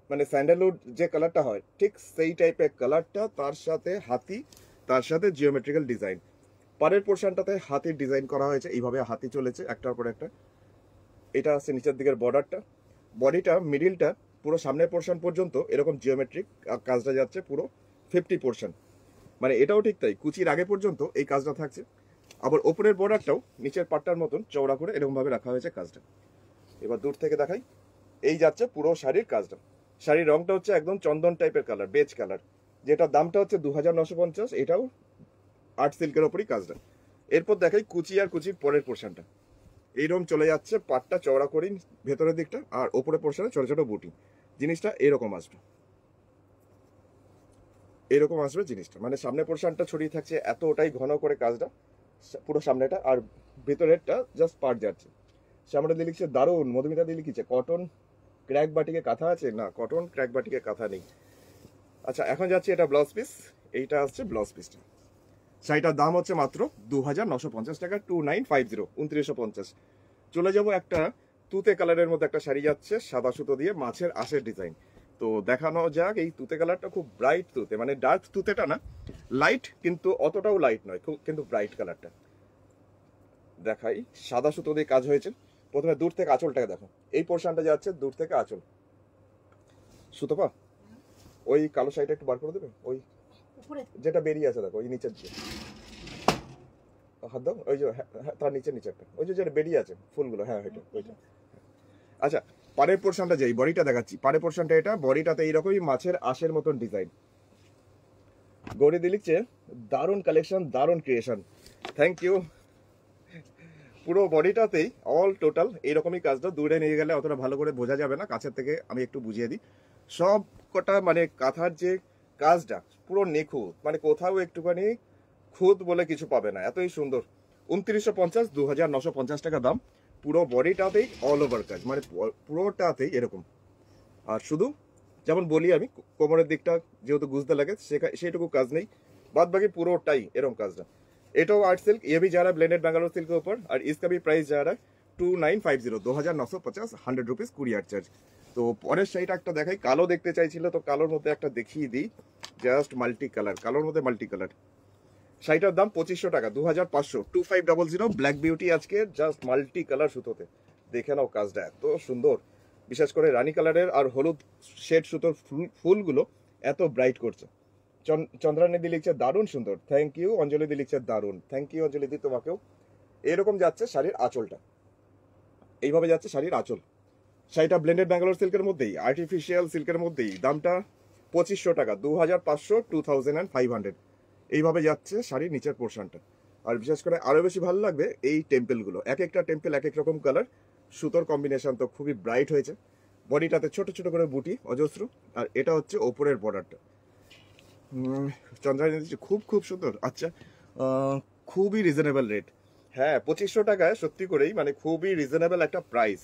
মানে স্যান্ডেলউড যে কালারটা হয় ঠিক সেই টাইপের কালারটা, তার সাথে হাতি, তার সাথে জিওমেট্রিক্যাল ডিজাইন। পাড়ের পোর্শনটাতে হাতির ডিজাইন করা হয়েছে, এইভাবে হাতি চলেছে একটার পর একটা। এটা আছে নিচের দিকের বর্ডারটা, বডিটা মিডিলটা পুরো সামনের পোর্শন পর্যন্ত এরকম জিওমেট্রিক কাজটা যাচ্ছে পুরো 50%। মানে এটাও ঠিক তাই, কুচির আগে পর্যন্ত এই কাজটা থাকছে। আবার ওপরের বর্ডারটাও নিচের পাটটার মতন চওড়া করে এরকম ভাবে রাখা হয়েছে কাজটা। এবার দূর থেকে দেখাই। এই যাচ্ছে পুরো শাড়ির কাজটা। শাড়ির রংটা হচ্ছে একদম চন্দন টাইপের কালার, বেজ কালার, যেটা দামটা হচ্ছে 2950। এটাও আর্ট সিল্কের ওপরই কাজটা। এরপর দেখাই কুচি আর কুচির পরের পোর্শনটা। এইরকম চলে যাচ্ছে পাটটা চওড়া করি ভেতরের দিকটা, আর ওপরের পোর্শনে ছোট ছোট বুটি। জিনিসটা এরকম আসবে, এরকম আসবে জিনিসটা, মানে সামনের পোর্শনটা ছড়িয়ে থাকছে এতটাই ঘন করে কাজটা পুরো সামনেটা, আর ভেতরেরটা জাস্ট পাট যাচ্ছে। সামনে দিয়ে লিখছে দারুণ। মধুমিতা দিয়ে লিখছে কটন ক্র্যাক বাটিকে কাঁথা আছে? না, কটন ক্র্যাক বাটিকে কাঁথা নেই। আচ্ছা, এখন যাচ্ছে এটা ব্লাউজ পিস। এইটা আসছে ব্লাউজ পিসটা। শাড়িটার দাম হচ্ছে মাত্র 2950 টাকা, 2950, 2950। চলে যাব একটা তুতে কালারের মধ্যে একটা শাড়ি যাচ্ছে সাদা সুতো দিয়ে মাছের আঁশের ডিজাইন। তো দেখানো যাক। এই তুতে কালারটা খুব ব্রাইট তুতে, মানে ডার্ক তুতেটা না, লাইট, কিন্তু অতটাও লাইট নয়, খুব কিন্তু ব্রাইট কালারটা। দেখাই, সাদা সুতো দিয়ে কাজ হয়েছে। প্রথমে দূর থেকে আঁচলটাকে দেখো, এই পোর্শনটা যাচ্ছে দূর থেকে আঁচল। সুতপা, ওই কালো শাড়িটা একটু বার করে দেবে, ওই যেটা বেরিয়ে আছে দেখো, ওই নিচের দিকে হাত দাও, ওই যে তার নিচে নিচেরটা, ওই যে যেটা বেরিয়ে আছে ফুলগুলো, হ্যাঁ ওইটা ওইটা। আচ্ছা, পাড়ের পোর্শনটা যেই বডিটা দেখাচ্ছি, পাড়ের পোর্শনটা এটা, বডিটাতে এইরকমই মাছের আঁশের মতন ডিজাইন। গৌরী দি লিখছে দারুণ কালেকশন, দারুণ ক্রিয়েশন, থ্যাংক ইউ। পুরো বডিটাতেই অল টোটাল এইরকমই কাজটা। দূরে নিয়ে গেলে অতটা ভালো করে বোঝা যাবে না, কাছের থেকে আমি একটু বুঝিয়ে দিই। সব কটা মানে কাঁথার যে কাজটা পুরো নিখুঁত, মানে কোথাও একটুখানি খুঁত বলে কিছু পাবে না, এতই সুন্দর। 2950, 2950 টাকা দাম। পুরো বডিটাতেই অল ওভার কাজ, মানে পুরোটাতেই এরকম। আর শুধু যেমন বলি আমি, কোমরের দিকটা যেহেতু গুজতে লাগে সেইটুকু কাজ নেই, বাদ বাকি পুরোটাই এরকম কাজটা। এটাও আর্ট সিল্ক, ये भी जा रहा है ब्लेंडेड बैंगलोर सिल्क के ऊपर, और इसका भी प्राइस जा रहा है 2950, 2950, 100 रुपीज কুরিয়ার চার্জ। তো পরের শাড়িটা একটা দেখাই, কালো দেখতে চাইছিল তো কালোর মধ্যে একটা দেখিয়ে দিই, জাস্ট মাল্টি কালার, কালোর মধ্যে মাল্টি কালার। শাড়িটার দাম 2500 টাকা, 2500, 2500 ব্ল্যাক বিউটি আজকে জাস্ট মাল্টি কালার সুতোতে। দেখে নাও কাজটা এত সুন্দর, বিশেষ করে রানী কালারের আর হলুদ শেড সুতোর ফুলগুলো এত ব্রাইট করছে। চন্দ্রানী দি লিখছে দারুণ সুন্দর, থ্যাংক ইউ। অঞ্জলি দি লিখছে দারুণ, থ্যাংক ইউ অঞ্জলি দি তোমাকেও। এরকম যাচ্ছে শাড়ির আঁচলটা, এইভাবে যাচ্ছে শাড়ির আঁচল। শাড়িটা ব্লেন্ডেড ব্যাঙ্গালোর সিল্কের মধ্যেই, আর্টিফিশিয়াল সিল্কের মধ্যেই, দামটা 2500 টাকা, 2500, 2500। এইভাবে যাচ্ছে শাড়ির নিচের পোর্শনটা। আর বিশেষ করে আরো বেশি ভালো লাগবে এই টেম্পেলগুলো, এক একটা টেম্পেল এক এক রকম কালার, সুতোর কম্বিনেশন তো খুবই ব্রাইট হয়েছে। বডিটাতে ছোট ছোট করে বুটি অজস্র, আর এটা হচ্ছে ওপরের বর্ডারটা। চন্দ্রানী খুব খুব সুন্দর। আচ্ছা, খুবই রিজনেবল রেট। হ্যাঁ, 2500 টাকায় সত্যি করেই মানে খুবই রিজনেবল একটা প্রাইস।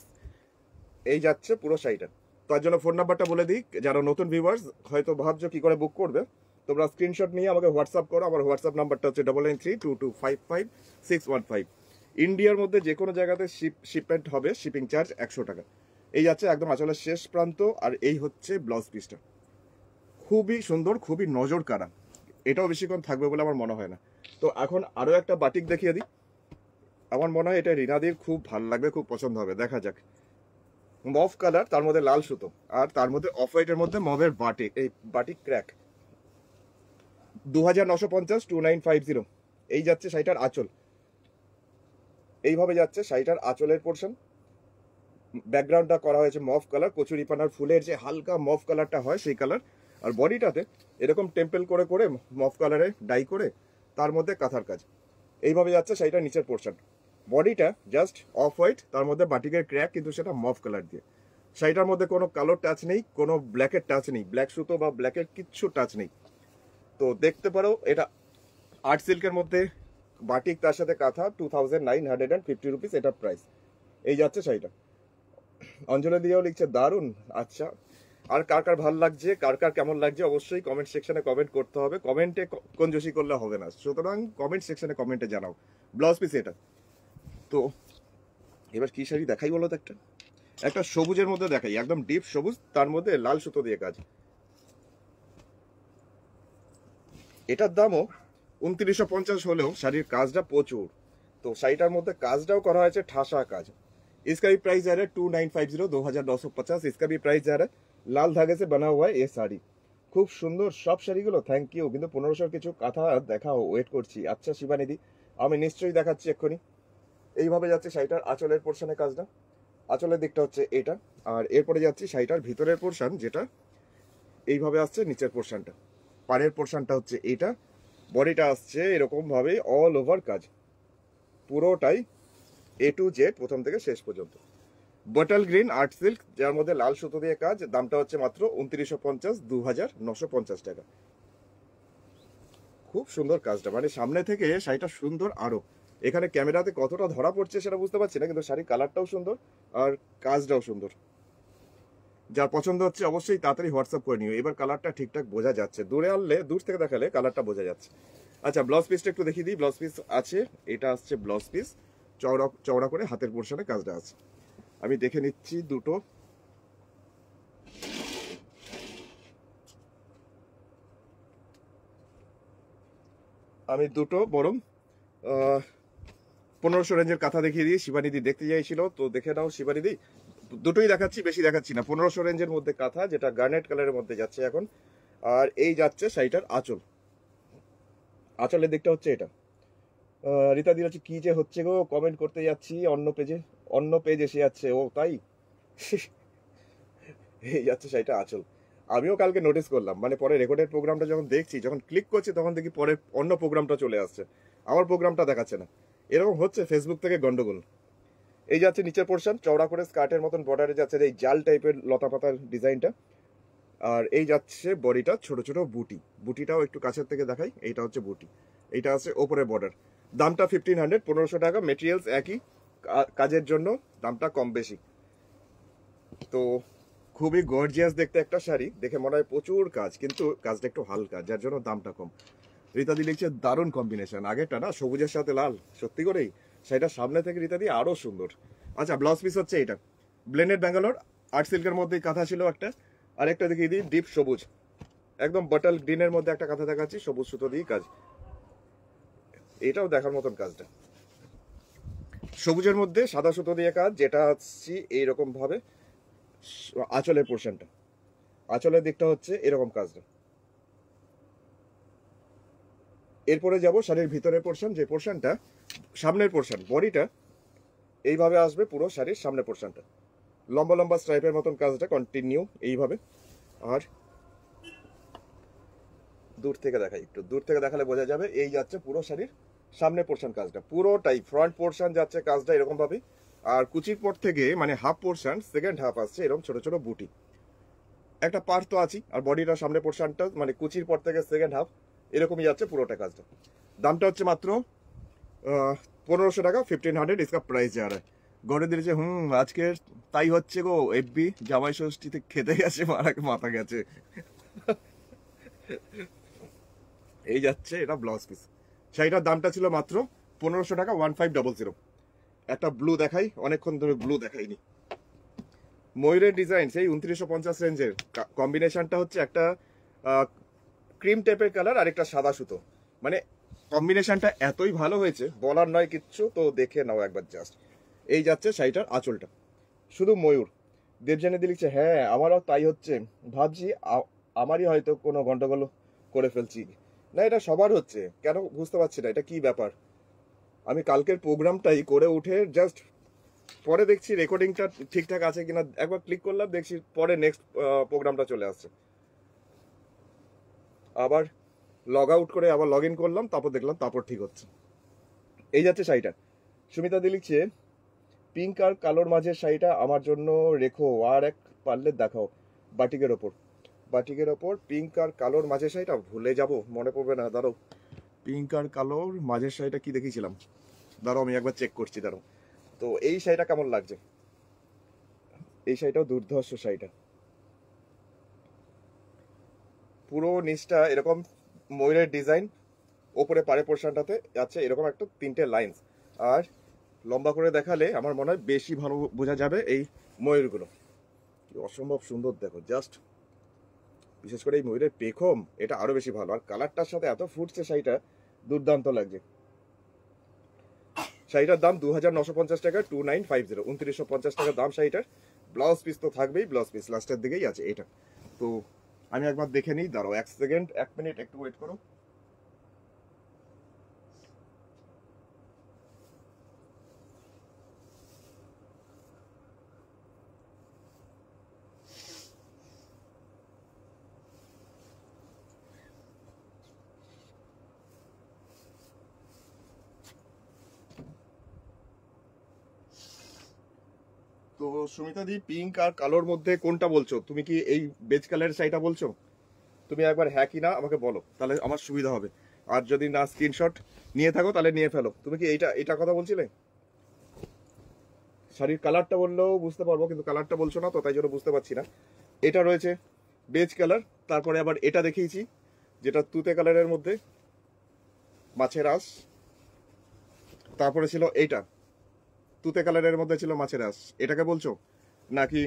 এই যাচ্ছে পুরো শাড়িটা। তার জন্য ফোন নাম্বারটা বলে দিই, যারা নতুন ভিউয়ার্স হয়তো ভাবছো কি করে বুক করবে, তোমরা স্ক্রিনশট নিয়ে আমাকে হোয়াটসঅ্যাপ করো। আমার হোয়াটসঅ্যাপ নাম্বারটা হচ্ছে 9932255615। ইন্ডিয়ার মধ্যে যে কোনো জায়গাতে শিপমেন্ট হবে, শিপিং চার্জ 100 টাকা। এই যাচ্ছে একদম আঁচলের শেষ প্রান্ত, আর এই হচ্ছে ব্লাউজ পিসটা। খুবই সুন্দর, খুবই নজর কাড়া। এটাও বেশিক্ষণ থাকবে বলে আমার মনে হয় না। তো এখন আরো একটা বাটিক দেখিয়ে দিই, আমার মনে হয় এটা রিনাদির খুব ভালো লাগবে, খুব পছন্দ হবে। দেখা যাক। মভ কালার, তার মধ্যে লাল সুতো, আর তার মধ্যে অফ হোয়াইটের মধ্যে মভের বাটিক, এই বাটিক ক্র্যাক। 2950, 2950। এই যাচ্ছে শাড়িটার আঁচল, এইভাবে যাচ্ছে শাড়িটার আঁচলের পোর্শন। ব্যাকগ্রাউন্ডটা করা হয়েছে মভ কালার, কচুরিপানার ফুলের যে হালকা মভ কালারটা হয় সেই কালার। আর বডিটাতে এরকম টেম্পেল করে করে মভ কালারে ডাই করে, তার মধ্যে কাঁথার কাজ। এইভাবে যাচ্ছে শাড়িটার নিচের পোর্শন। বডিটা জাস্ট অফ হোয়াইট, তার মধ্যে বাটিকের ক্র্যাক, কিন্তু সেটা মভ কালার দিয়ে। শাড়িটার মধ্যে কোনো কালোর টাচ নেই, কোনো ব্ল্যাকের টাচ নেই, ব্ল্যাক সুতো বা ব্ল্যাকের কিচ্ছু টাচ নেই। তো দেখতে পারো এটা আর্ট সিল্কের মধ্যে বাটিক, তার সাথে কাঁথা, 2950 রুপিস এটা প্রাইস। এই যাচ্ছে শাড়িটা। অঞ্জলি দিয়েও লিখছে দারুণ। আচ্ছা, আর কার কার ভালো লাগছে, কার কার কেমন লাগছে, অবশ্যই কমেন্ট সেকশনে কমেন্ট করতে হবে। কমেন্টে কঞ্জুসি করলে হবে না, সুতরাং কমেন্ট সেকশনে কমেন্টে জানাও। ব্লাউজ পিস এটা। তো এবার কি শাড়ি দেখাই বলো তো, একটা একটা সবুজের মধ্যে দেখাই, একদম ডিপ সবুজ, তার মধ্যে লাল সুতো দিয়ে কাজ। এটার দামও 2950 হলেও শাড়ির কাজটা প্রচুর। তো শাড়িটার মধ্যে কাজটাও করা হয়েছে ঠাসা কাজ। इसका भी प्राइस जा रहा है 2950, 2950। इसका भी प्राइस जा रहा है। लाल धागे से बना हुआ है ये শাড়ি। খুব সুন্দর সব শাড়িগুলো, থ্যাংক ইউ। কিন্তু 1500 কিছু কাঁথা দেখাও, ওয়েট করছি। আচ্ছা শিবানিদি, আমি নিশ্চয়ই দেখাচ্ছি এক্ষুনি। এইভাবে যাচ্ছে শাড়িটার আঁচলের পোর্শনের কাজটা। আঁচলের দিকটা হচ্ছে এটা, আর এরপরে যাচ্ছি শাড়িটার ভিতরের পোর্শন, যেটা এইভাবে আসছে নিচের পোর্শনটা। পাড়ের পোর্শনটা হচ্ছে এটা, বডিটা আসছে এরকম ভাবে অল ওভার কাজ, পুরোটাই এ টু জেড প্রথম থেকে শেষ পর্যন্ত। বটল গ্রিন আর্ট সিল্ক, যার মধ্যে লাল সুতো দিয়ে কাজ, দামটা হচ্ছে মাত্র 2950, 2950 টাকা। খুব সুন্দর কাজটা, মানে সামনে থেকে শাড়িটা সুন্দর। আরো এখানে ক্যামেরাতে কতটা ধরা পড়ছে সেটা বুঝতে পারছি না, কিন্তু শাড়ির কালারটাও সুন্দর আর কাজটাও সুন্দর। যার পছন্দ হচ্ছে অবশ্যই তাড়াতাড়ি হোয়াটসঅ্যাপ করে নিও। এবার কালারটা ঠিকঠাক বোঝা যাচ্ছে, দূরে আনলে, দূর থেকে দেখালে কালারটা বোঝা যাচ্ছে। আচ্ছা, ব্লাউজ পিসটা একটু দেখিয়ে দিই। ব্লাউজ পিস আছে, এটা আসছে ব্লাউজ পিস, চওড়া চওড়া করে হাতের পোর্শনে কাজটা আছে। আমি দেখে নিচ্ছি দুটো। আমি দুটো বরং 1500 রেঞ্জের কাঁথা দেখিয়ে দিই। শিবানিদি দেখতে চাইছিল, তো দেখে নাও শিবানিদি। দুটোই দেখাচ্ছি, বেশি দেখাচ্ছি না। 1500 রেঞ্জের মধ্যে কাঁথা, যেটা গার্নেট কালারের মধ্যে যাচ্ছে এখন। আর এই যাচ্ছে শাড়িটার আঁচল। আঁচলের দিকটা হচ্ছে এটা। রীতা দি হচ্ছে কি যে হচ্ছে গো, কমেন্ট করতে যাচ্ছি অন্য পেজ এসে যাচ্ছে। ও তাই। এই যাচ্ছে শাড়িটা আঁচল। আমিও কালকে নোটিস করলাম, মানে পরে রেকর্ডের প্রোগ্রামটা যখন দেখছি, যখন ক্লিক করছি, তখন দেখি পরে অন্য প্রোগ্রামটা চলে আসছে, আমার প্রোগ্রামটা দেখাচ্ছে না। এরকম হচ্ছে ফেসবুক থেকে গন্ডগোল। এই যাচ্ছে নিচের পোর্শন, চওড়া করে স্কার্টের মতন বর্ডারে যাচ্ছে এই জাল টাইপের লতা পাতার ডিজাইনটা। আর এই যাচ্ছে বডিটা ছোট ছোট বুটি, বুটিটাও একটু কাছের থেকে দেখাই, এইটা হচ্ছে বুটি, এইটা আছে ওপরে বর্ডার। দামটা 1500, 1500 টাকা। মেটেরিয়ালস একই, কাজের জন্য দামটা কম বেশি। তো খুবই গর্জিয়াস দেখতে একটা শাড়ি, দেখে মনে হয় প্রচুর কাজ, কিন্তু কাজটা একটু হালকা, যার জন্য দামটা কম। রীতাদি লিখছে দারুণ কম্বিনেশন, আগেরটা না সবুজের সাথে লাল, সত্যি করেই শাড়িটা সামনে থেকে রীতাদি আরো সুন্দর। আচ্ছা, ব্লাউজ পিস হচ্ছে এটা, ব্লেন্ডেড ব্যাঙ্গালোর, আর্ট সিল্কের মধ্যেই কাঁথা ছিল একটা, আরেকটা দেখিয়ে দিই ডিপ সবুজ, একদম বটল গ্রিনের মধ্যে একটা কাঁথা দেখাচ্ছি, সবুজ সুতো দিয়ে কাজ। এটাও দেখার মতন কাজটা, সবুজের মধ্যে সাদা সুতো দিয়ে কাজ, যেটা আসছি এইরকম ভাবে। আঁচলের পোর্শনটা, আঁচলের দিকটা হচ্ছে এরকম কাজটা। এরপরে যাব শাড়ির ভিতরের পোর্শন, যে পোর্শনটা সামনের পোর্শন, বডিটা এইভাবে আসবে পুরো শাড়ির সামনের পোর্শনটা, লম্বা লম্বা স্ট্রাইপের মতন কাজটা কন্টিনিউ এইভাবে। আর দূর থেকে দেখাই, একটু দূর থেকে দেখালে বোঝা যাবে, এই যাচ্ছে পুরো শাড়ির সামনে পোর্শন কাজটা, পুরোটাই ফ্রন্ট পোর্শন যাচ্ছে কাজটা এরকম ভাবে। আর কুচির পর থেকে মানে হাফ পোর্শন, সেকেন্ড হাফ আসছে এরকম ছোট ছোট বুটি, একটা পার তো আছি, আর বডিটা সামনে পোর্শনটা মানে কুচির পর থেকে সেকেন্ড হাফ এরকমই যাচ্ছে পুরোটা কাজটা। দামটা হচ্ছে মাত্র 1500 টাকা, 1500 इसका প্রাইস যা রা গড়ে দিয়েছে। আজকে তাই হচ্ছে গো, এফবি জামাই ষষ্ঠীতে খেতে গেছে, মাথা গেছে। এই যাচ্ছে এটা ব্লাউজ পিস, শাড়িটার দামটা ছিল মাত্র 1500 টাকা, 1500। একটা ব্লু দেখাই, অনেকক্ষণ ধরে ব্লু দেখাইনি, ময়ূরের ডিজাইন সেই 2950 রেঞ্জের। কম্বিনেশনটা হচ্ছে একটা ক্রিম টাইপের কালার আর একটা সাদা সুতো, মানে কম্বিনেশনটা এতই ভালো হয়েছে বলার নয় কিচ্ছু, তো দেখে নাও একবার জাস্ট। এই যাচ্ছে শাড়িটার আঁচলটা, শুধু ময়ূর। দেবজানি দি লিখছে হ্যাঁ আমারও তাই হচ্ছে, ভাবছি আমারই হয়তো কোনো গন্ডগোল করে ফেলছি। না, এটা সবার হচ্ছে, কেন বুঝতে পারছি না এটা কি ব্যাপার। আমি কালকের প্রোগ্রামটাই করে উঠে জাস্ট পরে দেখছি রেকর্ডিংটা ঠিকঠাক আছে কিনা, একবার ক্লিক করলাম দেখছি পরে নেক্সট প্রোগ্রামটা চলে আসছে। আবার লগ আউট করে আবার লগ ইন করলাম, তারপর দেখলাম তারপর ঠিক হচ্ছে। এই যাচ্ছে শাড়িটা, সুমিতা দি লিখছে পিঙ্ক আর কালোর মাঝের শাড়িটা আমার জন্য রেখো, আর এক পারলে দেখাও। বাটিকের ওপর, বাটিকের ওপর পিঙ্ক আর কালোর মাঝের শাড়িটা ভুলে যাব, মনে পড়বে না, দাঁড়াও। পিঙ্ক আর কালোর মাঝের শাড়িটা কি দেখিয়েছিলাম, দাঁড়াও আমি একবার চেক করছি, দাঁড়াও। তো এই শাড়িটা কেমন লাগছে, এই শাড়িটাও দুর্ধর্ষ শাড়িটা, পুরো নিচটা এরকম ময়ূরের ডিজাইন, ওপরে পাড়ে পোর্শনটাতে আছে এরকম একটা 3টে লাইন্স। আর লম্বা করে দেখালে আমার মনে হয় বেশি ভালো বোঝা যাবে এই ময়ূরগুলো, কি অসম্ভব সুন্দর দেখো জাস্ট। বিশেষ করে এই ময়ূরের পেখম, এটা আরো বেশি ভালো, আর কালারটার সাথে এত ফুটছে শাড়িটা, দুর্দান্ত লাগছে। শাড়িটার দাম 2950 টাকা, 2950, 2950 টাকা দাম শাড়িটার। ব্লাউজ পিস তো থাকবেই, ব্লাউজ পিস লাস্টের দিকেই আছে এটা। তো আমি একবার দেখে নিই, দাঁড়াও 1 সেকেন্ড, 1 মিনিট একটু ওয়েট করো। তো সুমিতা দি, পিঙ্ক আর কালোর মধ্যে কোনটা বলছো তুমি? কি এই বেজ কালারের শাড়িটা বলছো? তুমি একবার হ্যাঁ কি না আমাকে বলো, তাহলে আমার সুবিধা হবে। আর যদি না স্ক্রিনশট নিয়ে থাকো তাহলে নিয়ে ফেলো। তুমি কি এইটা কথা বলছিলে? শাড়ির কালারটা বললেও বুঝতে পারবো, কিন্তু কালারটা বলছো না তো, তাই জন্য বুঝতে পারছি না। এটা রয়েছে বেজ কালার, তারপরে আবার এটা দেখিয়েছি যেটা তুতে কালারের মধ্যে মাছের আঁশ, তারপরে ছিল এইটা তুতে কালারের মধ্যে ছিল মাছের আঁশ। এটাকে বলছো নাকি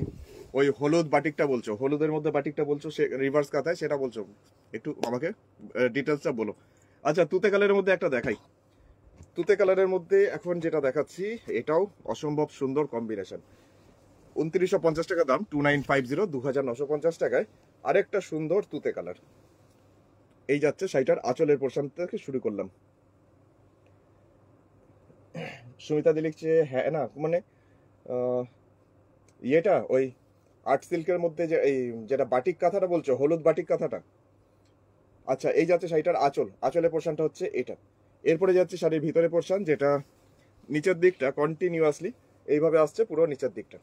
ওই হলুদ বাটিকটা বলছো, হলুদের মধ্যে বাটিকটা বলছো, সে রিভার্স কাঁথায় সেটা বলছো? একটু আমাকে ডিটেলসটা বলো। আচ্ছা, তুতে কালারের মধ্যে একটা দেখাই। তুতে কালারের মধ্যে এখন যেটা দেখাচ্ছি এটাও অসম্ভব সুন্দর কম্বিনেশন, 2950 টাকা দাম, 2950, 2950 টাকায় আরেকটা সুন্দর তুতে কালার। এই যাচ্ছে শাড়িটার আঁচলের পোর্শন থেকে শুরু করলাম। সুমিতা দি লিখছে হ্যাঁ না, মানে ইয়েটা ওই আর্ট সিল্কের মধ্যে যে এই যেটা বাটিক কাঁথাটা বলছো, হলুদ বাটিক কাঁথাটা। আচ্ছা, এই যাচ্ছে শাড়িটার আঁচল, আঁচলের পোর্শনটা হচ্ছে এটা। এরপরে যাচ্ছে শাড়ির ভিতরে পোর্শন, যেটা নিচের দিকটা কন্টিনিউয়াসলি এইভাবে আসছে, পুরো নিচের দিকটা,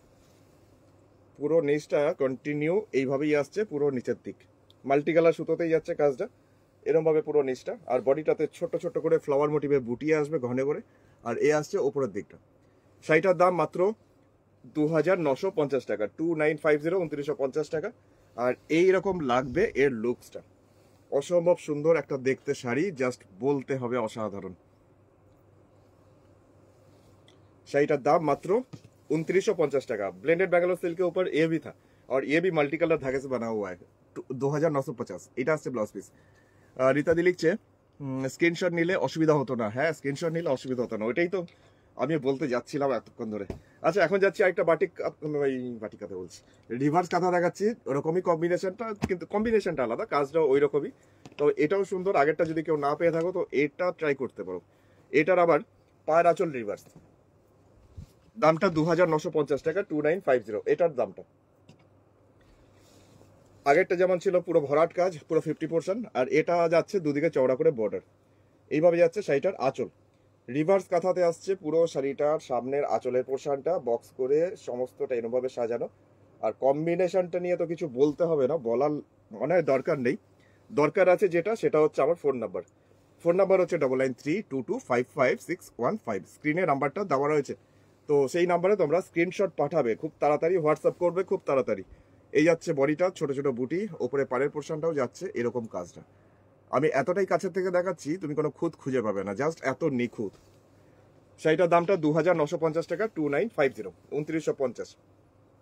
পুরো নিচটা কন্টিনিউ এইভাবেই আসছে, পুরো নিচের দিক মাল্টি কালার সুতোতেই যাচ্ছে কাজটা, এরকম ভাবে পুরো নিচটা। আর বডিটাতে ছোট ছোট করে ফ্লাওয়ার মোটিভে বুটিয়ে আসবে ঘনে করে, আর এ আসছে ওপরের দিকটা। শাড়িটার দাম মাত্র 2950 টাকা, 2950, 2950 টাকা। আর এইরকম লাগবে এর লুকসটা, অসম্ভব সুন্দর একটা দেখতে শাড়ি, জাস্ট বলতে হবে অসাধারণ। শাড়িটার দাম মাত্র 2950 টাকা। ब्लेंडेड बैंगलोर सिल्क के ऊपर ये भी था, और ये भी मल्टी कलर धागे से बना हुआ है। 2950 এটা আসছে ব্লাউজ পিস। রীতাদি লিখছে স্ক্রিনশট নিলে অসুবিধা হতো না। হ্যাঁ, স্ক্রিনশট নিলে অসুবিধা হতো না, ওইটাই তো আমি বলতে যাচ্ছিলাম এতক্ষণ ধরে। আচ্ছা, এখন যাচ্ছি আরেকটা বাটিক, বাটিক কাঁথা বলছি, রিভার্স কাঁথা দেখাচ্ছি। ওরকমই কম্বিনেশনটা, কিন্তু কম্বিনেশনটা আলাদা, কাজটাও ওই রকমই। তো এটাও সুন্দর। আগেরটা যদি কেউ না পেয়ে থাকো তো এটা ট্রাই করতে পারো। এটার আবার পায়ের আঁচল রিভার্স, দামটা 2950 টাকা, 2950 এটার দামটা। আগেরটা যেমন ছিল পুরো ভরাট কাজ, পুরো 50%, আর এটা যাচ্ছে দুদিকে চওড়া করে বর্ডার, এইভাবে যাচ্ছে শাড়িটার আঁচল। রিভার্স কাঁথাতে আসছে পুরো শাড়িটার সামনের আঁচলের পোর্শনটা বক্স করে সমস্তটা এরকমভাবে সাজানো। আর কম্বিনেশনটা নিয়ে তো কিছু বলতে হবে না, বলার মানে দরকার নেই। দরকার আছে যেটা, সেটা হচ্ছে আমার ফোন নাম্বার। ফোন নাম্বার হচ্ছে 9932255615। স্ক্রিনে নাম্বারটা দেওয়া রয়েছে, তো সেই নাম্বারে তোমরা স্ক্রিনশট পাঠাবে খুব তাড়াতাড়ি, হোয়াটসঅ্যাপ করবে খুব তাড়াতাড়ি। এই যাচ্ছে বডিটা, ছোট ছোট বুটি, ওপরে পাড়ের পোর্শনটাও যাচ্ছে এরকম কাজটা। আমি এতটাই কাছের থেকে দেখাচ্ছি, তুমি কোনো খুঁত খুঁজে পাবে না, জাস্ট এত নিখুঁত। শাড়িটার দামটা 2950 টাকা, 2950, 2950।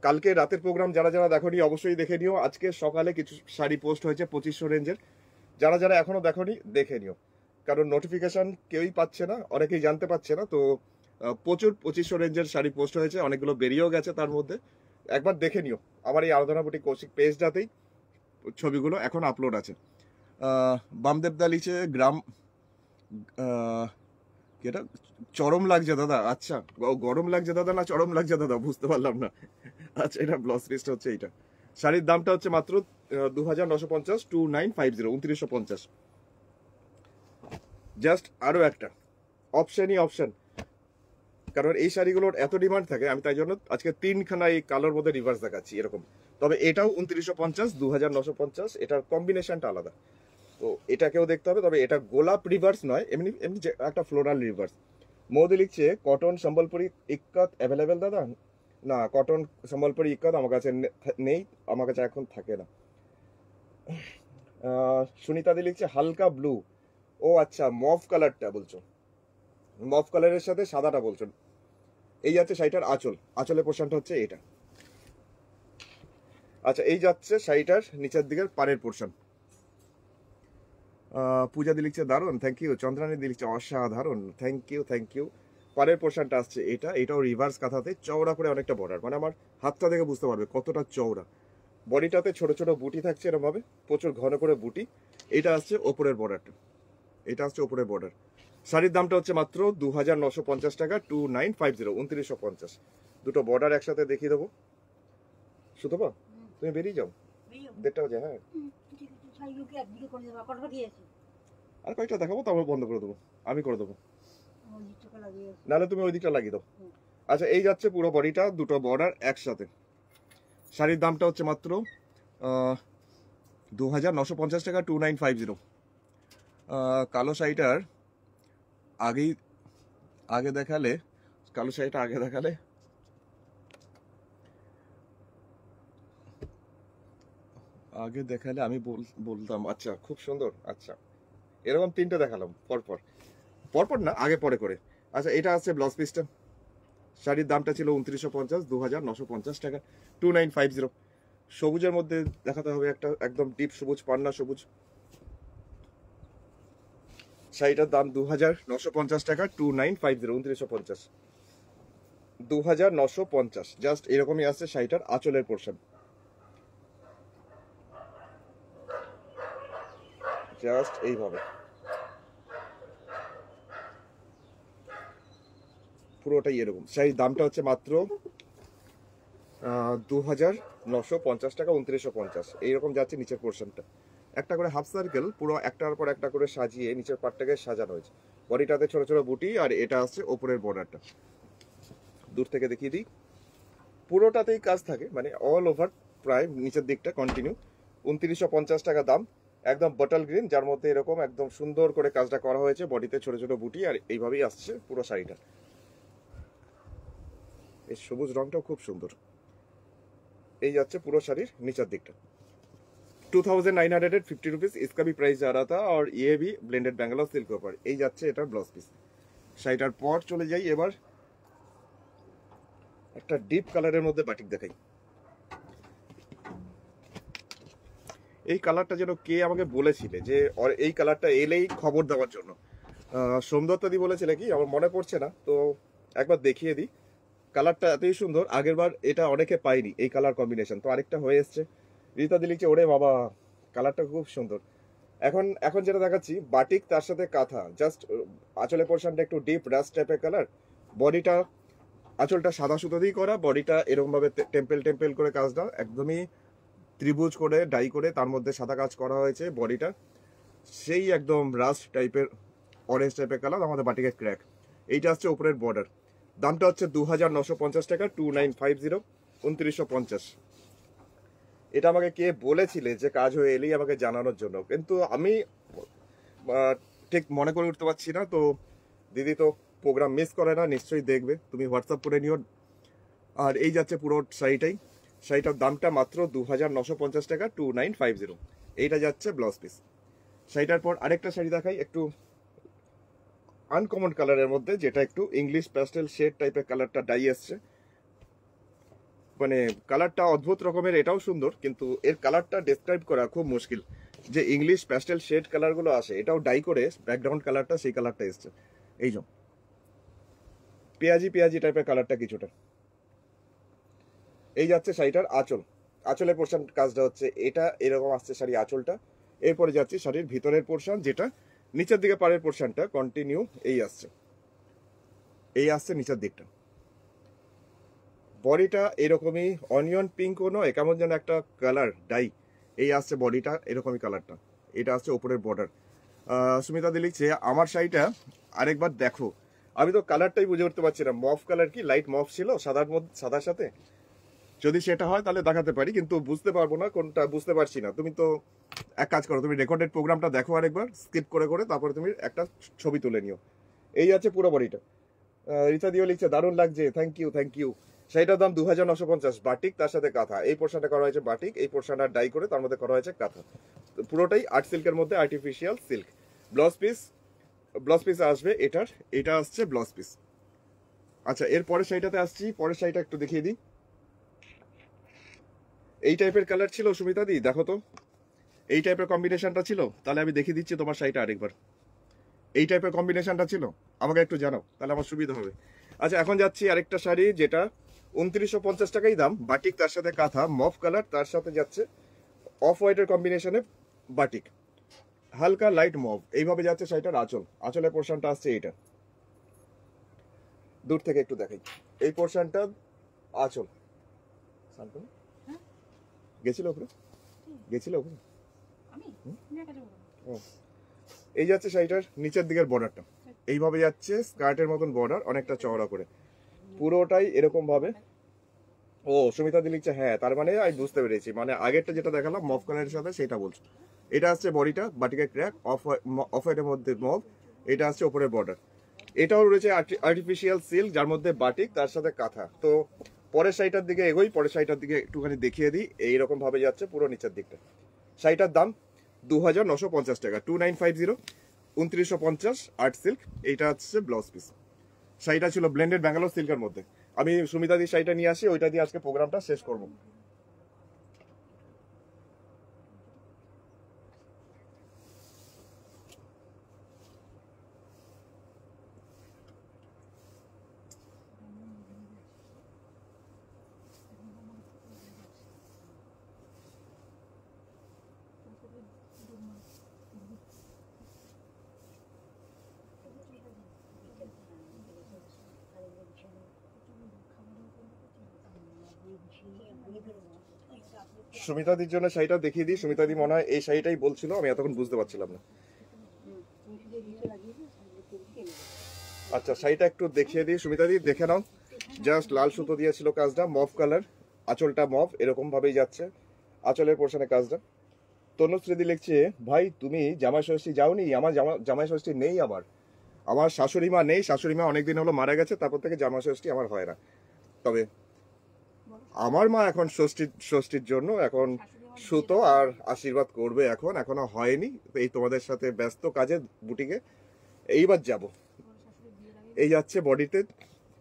কালকে রাতের প্রোগ্রাম যারা যারা দেখোনি অবশ্যই দেখে নিও। আজকে সকালে কিছু শাড়ি পোস্ট হয়েছে 2500 রেঞ্জের, যারা যারা এখনো দেখোনি দেখে নিও, কারণ নোটিফিকেশন কেউই পাচ্ছে না, অনেকেই জানতে পারছে না। তো প্রচুর 2500 রেঞ্জের শাড়ি পোস্ট হয়েছে, অনেকগুলো বেরিয়েও গেছে তার মধ্যে। একবার দেখে নিও, আমার এই আরাধনা বুটিক কৌশিক পেজটাতেই ছবিগুলো এখন আপলোড আছে। বামদেবদা লিখছে গ্রাম, এটা চরম লাগছে দাদা। আচ্ছা, গরম লাগছে দাদা না চরম লাগছে দাদা, বুঝতে পারলাম না। আচ্ছা, এটা ব্লাউজ পিসটা হচ্ছে এইটা। শাড়ির দামটা হচ্ছে মাত্র 2950, 2950, 2950। জাস্ট আরো একটা অপশনই অপশন, কারণ এই শাড়িগুলোর এত ডিমান্ড থাকে, আমি তাই জন্য আজকে তিনখানা এই কালোর মধ্যে রিভার্স দেখাচ্ছি এরকম। তবে এটাও 2950, 2950, এটার কম্বিনেশনটা আলাদা, তো এটাকেও দেখতে হবে। তবে এটা গোলাপ রিভার্স নয়, এমনি এমনি একটা ফ্লোরাল রিভার্স। মোদি লিখছে কটন সম্বলপুরি ইক্কত অ্যাভেলেবেল দাদা? না, কটন সম্বলপুরি ইক্কত আমার কাছে নেই, আমার কাছে এখন থাকে না। সুনিতাদি লিখছে হালকা ব্লু, ও আচ্ছা মফ কালারটা বলছো, মফ কালারের সাথে সাদাটা বলছো। এই যাচ্ছে শাড়িটার আঁচল, আঁচলের পোর্শনটা হচ্ছে এটা। আচ্ছা, এই যাচ্ছে শাড়িটার নিচের দিকের পাড়ের পোর্শন। পূজা দি লিখছে দারুণ, থ্যাংক ইউ। চন্দ্রানী দি লিখছে অসাধারণ, থ্যাংক ইউ থ্যাংক ইউ। পাড়ের পোর্শনটা আসছে এটা, এটাও রিভার্স কাঁথাতে চওড়া করে অনেকটা বর্ডার, মানে আমার হাতটা দেখে বুঝতে পারবে কতটা চওড়া। বডিটাতে ছোট ছোট বুটি থাকছে এরকম ভাবে, প্রচুর ঘন করে বুটি। এটা আসছে ওপরের বর্ডারটা, এটা আসছে ওপরের বর্ডার। শাড়ির দামটা হচ্ছে মাত্র 2950 টাকা, 2950, 2950। দুটো বর্ডার একসাথে দেখিয়ে দেবো। সুতপা, তুমি বেরিয়ে যাও, 1:30 বাজে। হ্যাঁ, আর কয়েকটা দেখাবো, তারপর বন্ধ করে দেবো, আমি করে দেবো, নাহলে তুমি ওই দিকটা লাগিয়ে দাও। আচ্ছা, এই যাচ্ছে পুরো বডিটা, দুটো বর্ডার একসাথে। শাড়ির দামটা হচ্ছে মাত্র 2950 টাকা, 2950। কালো শাড়িটার আগেই আগে দেখালে, কালো শাড়িটা আগে দেখালে আমি বলতাম। আচ্ছা, খুব সুন্দর। আচ্ছা, এরকম তিনটে দেখালাম পরপর, পরপর না, আগে পরে করে। আচ্ছা, এটা আছে ব্লাউজ পিসটা। শাড়ির দামটা ছিল 2950, 2950 টাকা, 2950। সবুজের মধ্যে দেখাতে হবে একটা একদম ডিপ সবুজ, পান্না সবুজ। শাড়িটার দাম 2950 টাকা, 2950, 2950, 2950। জাস্ট এরকমই আসছে শাড়িটার আঁচলের পোর্শন, জাস্ট এইভাবে পুরোটাই এরকম। শাড়ির দামটা হচ্ছে মাত্র 2950 টাকা, 2950। এইরকম যাচ্ছে নিচের পোর্শনটা, একটা করে হাফ সার্কেল, পুরো একটার পর একটা করে সাজিয়ে নিচের পার্টটাকে সাজানো হয়েছে। বডিটাতে ছোট ছোট বুটি, আর এটা আসছে ওপরের বর্ডারটা। দূর থেকে দেখিয়ে দিই, পুরোটাতেই কাজ থাকে, মানে অল ওভার প্রায় নিচের দিকটা কন্টিনিউ। 2950 টাকা দাম, একদম বটল গ্রিন, যার মধ্যে এরকম একদম সুন্দর করে কাজটা করা হয়েছে, বডিতে ছোট ছোট বুটি, আর এইভাবেই আসছে পুরো শাড়িটা। এই সবুজ রংটাও খুব সুন্দর। এই যাচ্ছে পুরো শাড়ির নিচের দিকটা। 2950 रुपीज इसका भी प्राइस जा रहा था, और ये भी ब्लेंडेड बेंगलोर सिल्क ऊपर। এই যাচ্ছে এটার ব্লাউজ পিস। শাড়িটার পর চলে যাই এবার একটা ডিপ কালারের মধ্যে বাটিক দেখাই। এই কালারটা যেন কে আমাকে বলেছিলে যে এই কালারটা এলেই খবর দেওয়ার জন্য, সোমদত্তাদি বলেছিলে কি আমার মনে পড়ছে না, তো একবার দেখিয়ে দিই। কালারটা এতই সুন্দর, আগের বার এটা অনেকে পাইনি এই কালার কম্বিনেশন, তো আরেকটা হয়ে এসছে। রীতা লিখছে ওরে বাবা কালারটা খুব সুন্দর। এখন এখন যেটা দেখাচ্ছি বাটিক, তার সাথে কাঁথা, জাস্ট আঁচলের পোর্শনটা একটু ডিপ রাস্ট টাইপের কালার, বডিটা আঁচলটা সাদা সুতো দিয়ে করা, বডিটা এরকম ভাবে টেম্পেল টেম্পেল করে কাজটা একদমই ত্রিভুজ করে ডাই করে তার মধ্যে সাদা কাজ করা হয়েছে। বডিটা সেই একদম রাস্ট টাইপের অরেঞ্জ টাইপের কালার, আমাদের বাটিকের ক্র্যাক। এইটা হচ্ছে উপরের বর্ডার, দামটা হচ্ছে 2950 টাকা, 2950, 2950। এটা আমাকে কে বলেছিলে যে কাজ হয়ে এলেই আমাকে জানানোর জন্য, কিন্তু আমি ঠিক মনে করে উঠতে পারছি না। তো দিদি তো প্রোগ্রাম মিস করে না, নিশ্চয়ই দেখবে, তুমি হোয়াটসঅ্যাপ করে নিও। আর এই যাচ্ছে পুরো শাড়িটাই, শাড়িটার দামটা মাত্র 2950 টাকা, 2950। এইটা যাচ্ছে ব্লাউজ পিস। শাড়িটার পর আরেকটা শাড়ি দেখাই, একটু আনকমন কালারের মধ্যে, যেটা একটু ইংলিশ প্যাস্টেল শেড টাইপের কালারটা ডাই আসছে, মানে কালারটা অদ্ভুত রকমের, এটাও সুন্দর, কিন্তু এর কালারটা ডেসক্রাইব করা খুব মুশকিল। যে ইংলিশ প্যাস্টেল শেড কালারগুলো আসে, এটাও ডাই করে ব্যাকগ্রাউন্ড কালারটা সেই কালারটা এসছে, এই যে পেঁয়াজি পেঁয়াজি টাইপের কালারটা কিছুটা। এই যাচ্ছে শাড়িটার আঁচল, আঁচলের পোর্শন কাজটা হচ্ছে এটা এরকম আসছে শাড়ি আঁচলটা। এরপরে যাচ্ছে শাড়ির ভিতরের পোর্শন, যেটা নিচের দিকে পাড়ের পোর্শনটা কন্টিনিউ এই আসছে, এই আসছে নিচের দিকটা। বডিটা এরকমই অনিয়ন পিঙ্কও নয়, কেমন যেন একটা কালার ডাই, এই আসছে বডিটা এরকমই কালারটা। এটা আসছে উপরের বর্ডার। সুমিতা দি লিখছে আমার শাড়িটা আরেকবার দেখো। আমি তো কালারটাই বুঝে উঠতে পারছি না, মফ কালার কি লাইট মফ ছিল সাদার মধ্যে, সাদার সাথে, যদি সেটা হয় তাহলে দেখাতে পারি, কিন্তু বুঝতে পারবো না কোনটা, বুঝতে পারছি না। তুমি তো এক কাজ করো, তুমি রেকর্ডেড প্রোগ্রামটা দেখো আরেকবার স্কিপ করে করে, তারপরে তুমি একটা ছবি তুলে নিও। এই আছে পুরো বডিটা। রিতা দিও লিখছে দারুণ লাগছে, থ্যাংক ইউ থ্যাংক ইউ। সেইটার দাম 2950, বাটিক তার সাথে কাঁথা। এই পোর্শনটা করা হয়েছে বাটিক, এই পোর্শনটা ডাই করে তার মধ্যে করা হয়েছে কাঁথা, পুরোটাই আর্ট সিল্কের মধ্যে artificial silk. Blouse piece, blouse piece আসবে এটার, এটা আসছে ব্লাউজ পিস। আচ্ছা এর পরের শাড়িটাতে আসছি, পরের শাড়িটা একটু দেখিয়ে দিই। এই টাইপের কালার ছিল সুমিতা দি, দেখো তো এই টাইপের কম্বিনেশনটা ছিল, তাহলে আমি দেখিয়ে দিচ্ছি তোমার শাড়িটা আরেকবার। এই টাইপের কম্বিনেশনটা ছিল, আমাকে একটু জানাও তাহলে আমার সুবিধা হবে। আচ্ছা এখন যাচ্ছি আরেকটা শাড়ি, যেটা 2950 টাকাই দাম, বাটিক তার সাথে কাঁথা, মফ কালার, তার সাথে যাচ্ছে অফ হোয়াইটের কম্বিনেশনে বাটিক, হালকা লাইট মভ। এইভাবে যাচ্ছে শাড়িটার আঁচল, আঁচলের পোর্শনটা আসছে এইটা, দূর থেকে একটু দেখাই। এই পোর্শনটা আঁচল, গেছিল উপরে, গেছিল উপরে। এই যাচ্ছে শাড়িটার নিচের দিকের বর্ডারটা, এইভাবে যাচ্ছে স্কার্টের মতন বর্ডার, অনেকটা চওড়া করে, পুরোটাই এরকম ভাবে। ও সুমিতা দি লিখছে হ্যাঁ, তার মানে আমি বুঝতে পেরেছি, মানে আগেরটা যেটা দেখালাম মফ কালারের সাথে সেটা বলছো। এটা আসছে বডিটা বাটিকের ক্র্যাক, অফ হোয়াইটের মধ্যে মফ, এটা আসছে উপরের বর্ডার। এটাও রয়েছে আর্টিফিশিয়াল সিল্ক, যার মধ্যে বাটিক তার সাথে কাঁথা। তো পরের শাড়িটার দিকে এগোই, পরের শাড়িটার দিকে একটুখানি দেখিয়ে দিই। এইরকম ভাবে যাচ্ছে পুরো নিচের দিকটা। শাড়িটার দাম 2950 টাকা, 2950, 2950 আর্ট সিল্ক। এইটা হচ্ছে ব্লাউজ পিস। শাড়িটা ছিল ব্লেন্ডেড ব্যাঙ্গালোর সিল্কের মধ্যে। আমি সুমিতা দি শাড়িটা নিয়ে আসি, ওইটা দিয়ে আজকে প্রোগ্রামটা শেষ করবো। সুমিতা দির জন্য শাড়িটা দেখিয়ে দিই। সুমিতা দি মনে হয় এই শাড়িটাই বলছিল, আমি এতক্ষণ বুঝতে পারছিলাম না। আচ্ছা শাড়িটা একটু দেখিয়ে দিই সুমিতা দি, দেখে নাও। জাস্ট লাল সুতো দিয়েছিল কাজটা, মভ কালার, আঁচলটা মভ, এরকম ভাবেই যাচ্ছে আঁচলের পোর্শনে কাজটা। তনুশ্রীদি লিখছে, ভাই তুমি জামাই ষষ্ঠী যাওনি? আমার জামাই ষষ্ঠী নেই, আমার শাশুড়ি মা নেই, শাশুড়ি মা অনেকদিন হলো মারা গেছে, তারপর থেকে জামাই ষষ্ঠী আমার হয় না। তবে আমার মা এখন ষষ্ঠীর জন্য এখন সুতো আর আশীর্বাদ করবে, এখনো হয়নি। এই তোমাদের সাথে ব্যস্ত কাজে বুটিকে, এইবার যাব। এই যাচ্ছে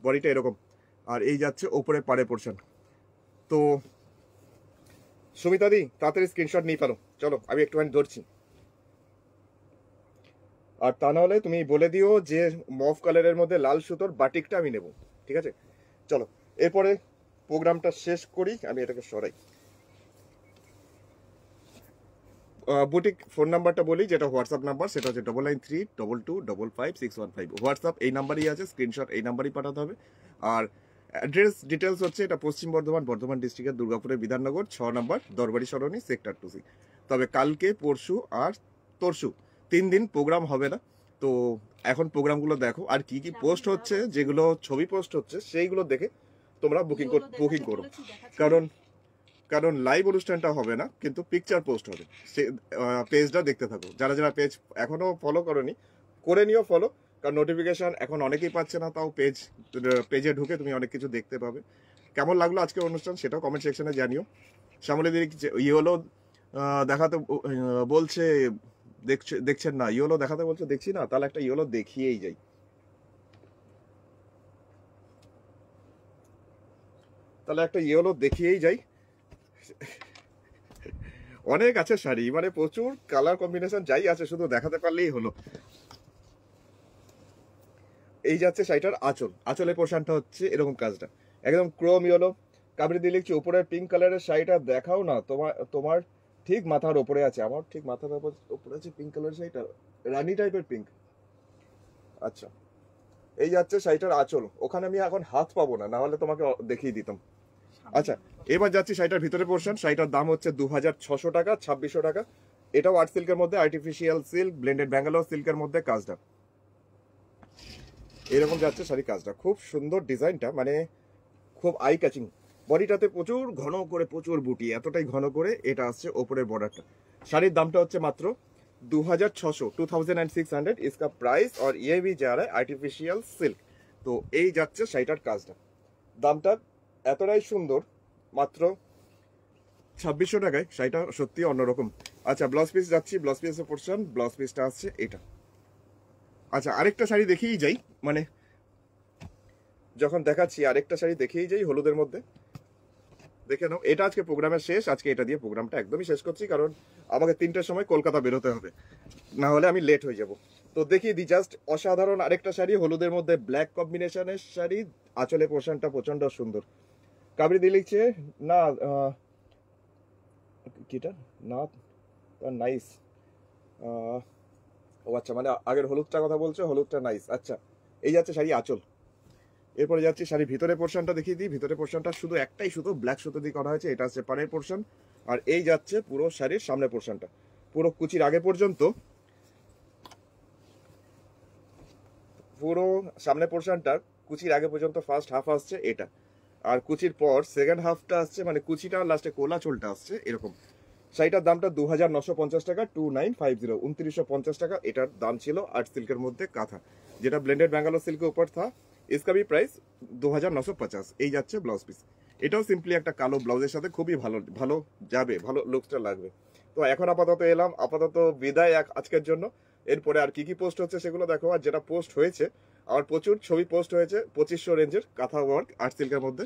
বডিটা এরকম, আর এই যাচ্ছে ওপরে পাড়ে পোর্শন। তো সুমিতা দি তাড়াতাড়ি স্ক্রিনশট নিয়ে ফেলো, চলো আমি একটুখানি ধরছি। আর তা নাহলে তুমি বলে দিও যে মভ কালারের মধ্যে লাল সুতোর বাটিকটা আমি নেব, ঠিক আছে? চলো এরপরে প্রোগ্রামটা শেষ করি, আমি এটাকে সরাই। বুটিক ফোন নাম্বারটা বলি, যেটা হোয়াটসঅ্যাপ নাম্বার, সেটা হচ্ছে 993222555615। হোয়াটসঅ্যাপ এই নাম্বারই আছে, স্ক্রিনশট এই নাম্বারই পাঠাতে হবে। আর অ্যাড্রেস ডিটেলস হচ্ছে এটা পশ্চিম বর্ধমান ডিস্ট্রিক্টের দুর্গাপুরের বিধাননগর 6 নম্বর দরবারি সরণি, সেক্টর 2C। তবে কালকে, পরশু আর তরশু 3 দিন প্রোগ্রাম হবে না। তো এখন প্রোগ্রামগুলো দেখো, আর কি কি পোস্ট হচ্ছে, যেগুলো ছবি পোস্ট হচ্ছে সেইগুলো দেখে তোমরা বুকিং করো। কারণ লাইভ অনুষ্ঠানটা হবে না, কিন্তু পিকচার পোস্ট হবে। সে পেজটা দেখতে থাকো, যারা পেজ এখনো ফলো করনি করে নিও ফলো, কারণ নোটিফিকেশন এখন অনেকেই পাচ্ছে না, তাও পেজে ঢুকে তুমি অনেক কিছু দেখতে পাবে। কেমন লাগলো আজকের অনুষ্ঠান সেটাও কমেন্ট সেকশনে জানিও। শ্যামলী দিদি ইয়েলো দেখাতে বলছে, দেখছেন না? ইয়েলো দেখাতে বলছে, দেখছি না, তাহলে একটা ইয়েলো দেখিয়েই যাই। অনেক আছে শাড়ি, মানে প্রচুর কালার কম্বিনেশন যাই আছে, শুধু দেখাতে পারলেই হলো। এই যাচ্ছে শাড়িটার আঁচলের পোর্শনটা হচ্ছে এরকম কাজটা, একদম ক্রোম ইয়েলো। কাবরি দিয়ে লিখছি, উপরের পিঙ্ক কালারের শাড়িটা দেখাও না, তোমার ঠিক মাথার ওপরে আছে, আমার ঠিক মাথার ওপরে আছে পিঙ্ক কালারের শাড়িটা, রানী টাইপের পিঙ্ক। আচ্ছা এই যাচ্ছে শাড়িটার আঁচল, ওখানে আমি এখন হাত পাবো না, হলে তোমাকে দেখিয়ে দিতাম। আচ্ছা এবার যাচ্ছি শাড়িটার ভিতরে পোর্শন। শাড়িটার দাম হচ্ছে 2600 টাকা, 2600 টাকা। এটাও আর্ট সিল্কের মধ্যে, আর্টিফিশিয়াল সিল্ক, ব্লেন্ডেড ব্যাঙ্গালোর সিল্কের মধ্যে কাজটা এরকম যাচ্ছে। শাড়ি কাজটা খুব সুন্দর, ডিজাইনটা মানে খুব আই ক্যাচিং। বডিটাতে প্রচুর ঘন করে, প্রচুর বুটি, এতটাই ঘন করে এটা আসছে ওপরের বর্ডারটা। শাড়ির দামটা হচ্ছে মাত্র 2600 इसका प्राइस। और ये भी जा रहा है आर्टिफिशियल सिल्क। তো এই যাচ্ছে শাড়িটার কাজটা, দামটা এতটাই সুন্দর, মাত্র 2600 টাকায় শাড়িটা সত্যি অন্যরকম। আচ্ছা ব্লাউজ পিস যাচ্ছি, ব্লাউজ পিসের পোর্শন, ব্লাউজ পিসটা আসছে এটা। আচ্ছা আরেকটা শাড়ি দেখেই যাই, মানে যখন দেখাচ্ছি আরেকটা শাড়ি দেখেই যাই হলুদের মধ্যে, দেখে নাও। এটা আজকে প্রোগ্রামের শেষ, আজকে এটা দিয়ে প্রোগ্রামটা একদমই শেষ করছি, কারণ আমাকে 3টার সময় কলকাতা বেরোতে হবে, না হলে আমি লেট হয়ে যাব। তো দেখিয়ে দিই জাস্ট, অসাধারণ আরেকটা শাড়ি হলুদের মধ্যে, ব্ল্যাক কম্বিনেশনের শাড়ি, আঁচলে পোর্শনটা প্রচন্ড সুন্দর। কাবরি দিয়ে লিখছে, না কিটা না নাইস। ও আচ্ছা, মানে আগের হলুদটা কথা বলছে, হলুদটা নাইস। আচ্ছা এই যাচ্ছে শাড়ি আঁচল। এরপরে যাচ্ছি শাড়ি ভিতরে পোর্শনটা দেখিয়ে দিই। ভিতরে পোর্শনটা শুধু একটাই সুতো, ব্ল্যাক সুতো দিয়ে করা হয়েছে, এটা হচ্ছে পাড়ের পোর্শন। আর এই যাচ্ছে পুরো শাড়ির সামনে পোর্শনটা, পুরো কুচির আগে পর্যন্ত, পুরো সামনে পোর্শনটা কুচির আগে পর্যন্ত ফার্স্ট হাফ আসছে এটা, আর কুচির পর সেকেন্ড হাফটা আসছে, মানে কুচিটা লাস্টে কোলা চোলটা আসছে এরকম। শাড়িটার দামটা 2950 টাকা, 2950, 2950 টাকা এটার দাম ছিল। আর্ট সিল্কের মধ্যে কাঁথা, যেটা ব্লেন্ডেড ব্যাঙ্গালোর সিল্কের উপর থা। इसका भी प्राइस 2950। এই যাচ্ছে ব্লাউজ পিস, এটাও সিম্পলি একটা কালো ব্লাউজের সাথে খুবই ভালো যাবে, ভালো লুকসটা লাগবে। তো এখন আপাতত এলাম, আপাতত বিদায় আজকের জন্য। এরপরে আর কি কি পোস্ট হচ্ছে সেগুলো দেখো। আর যেটা পোস্ট হয়েছে, আমার প্রচুর ছবি পোস্ট হয়েছে 2500 রেঞ্জের কাঁথা ওয়ার্ক আর্ট সিল্কের মধ্যে,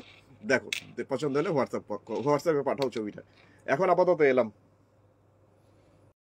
দেখো পছন্দ হলে হোয়াটসঅ্যাপে পাঠাও ছবিটা। এখন আপাতত এলাম।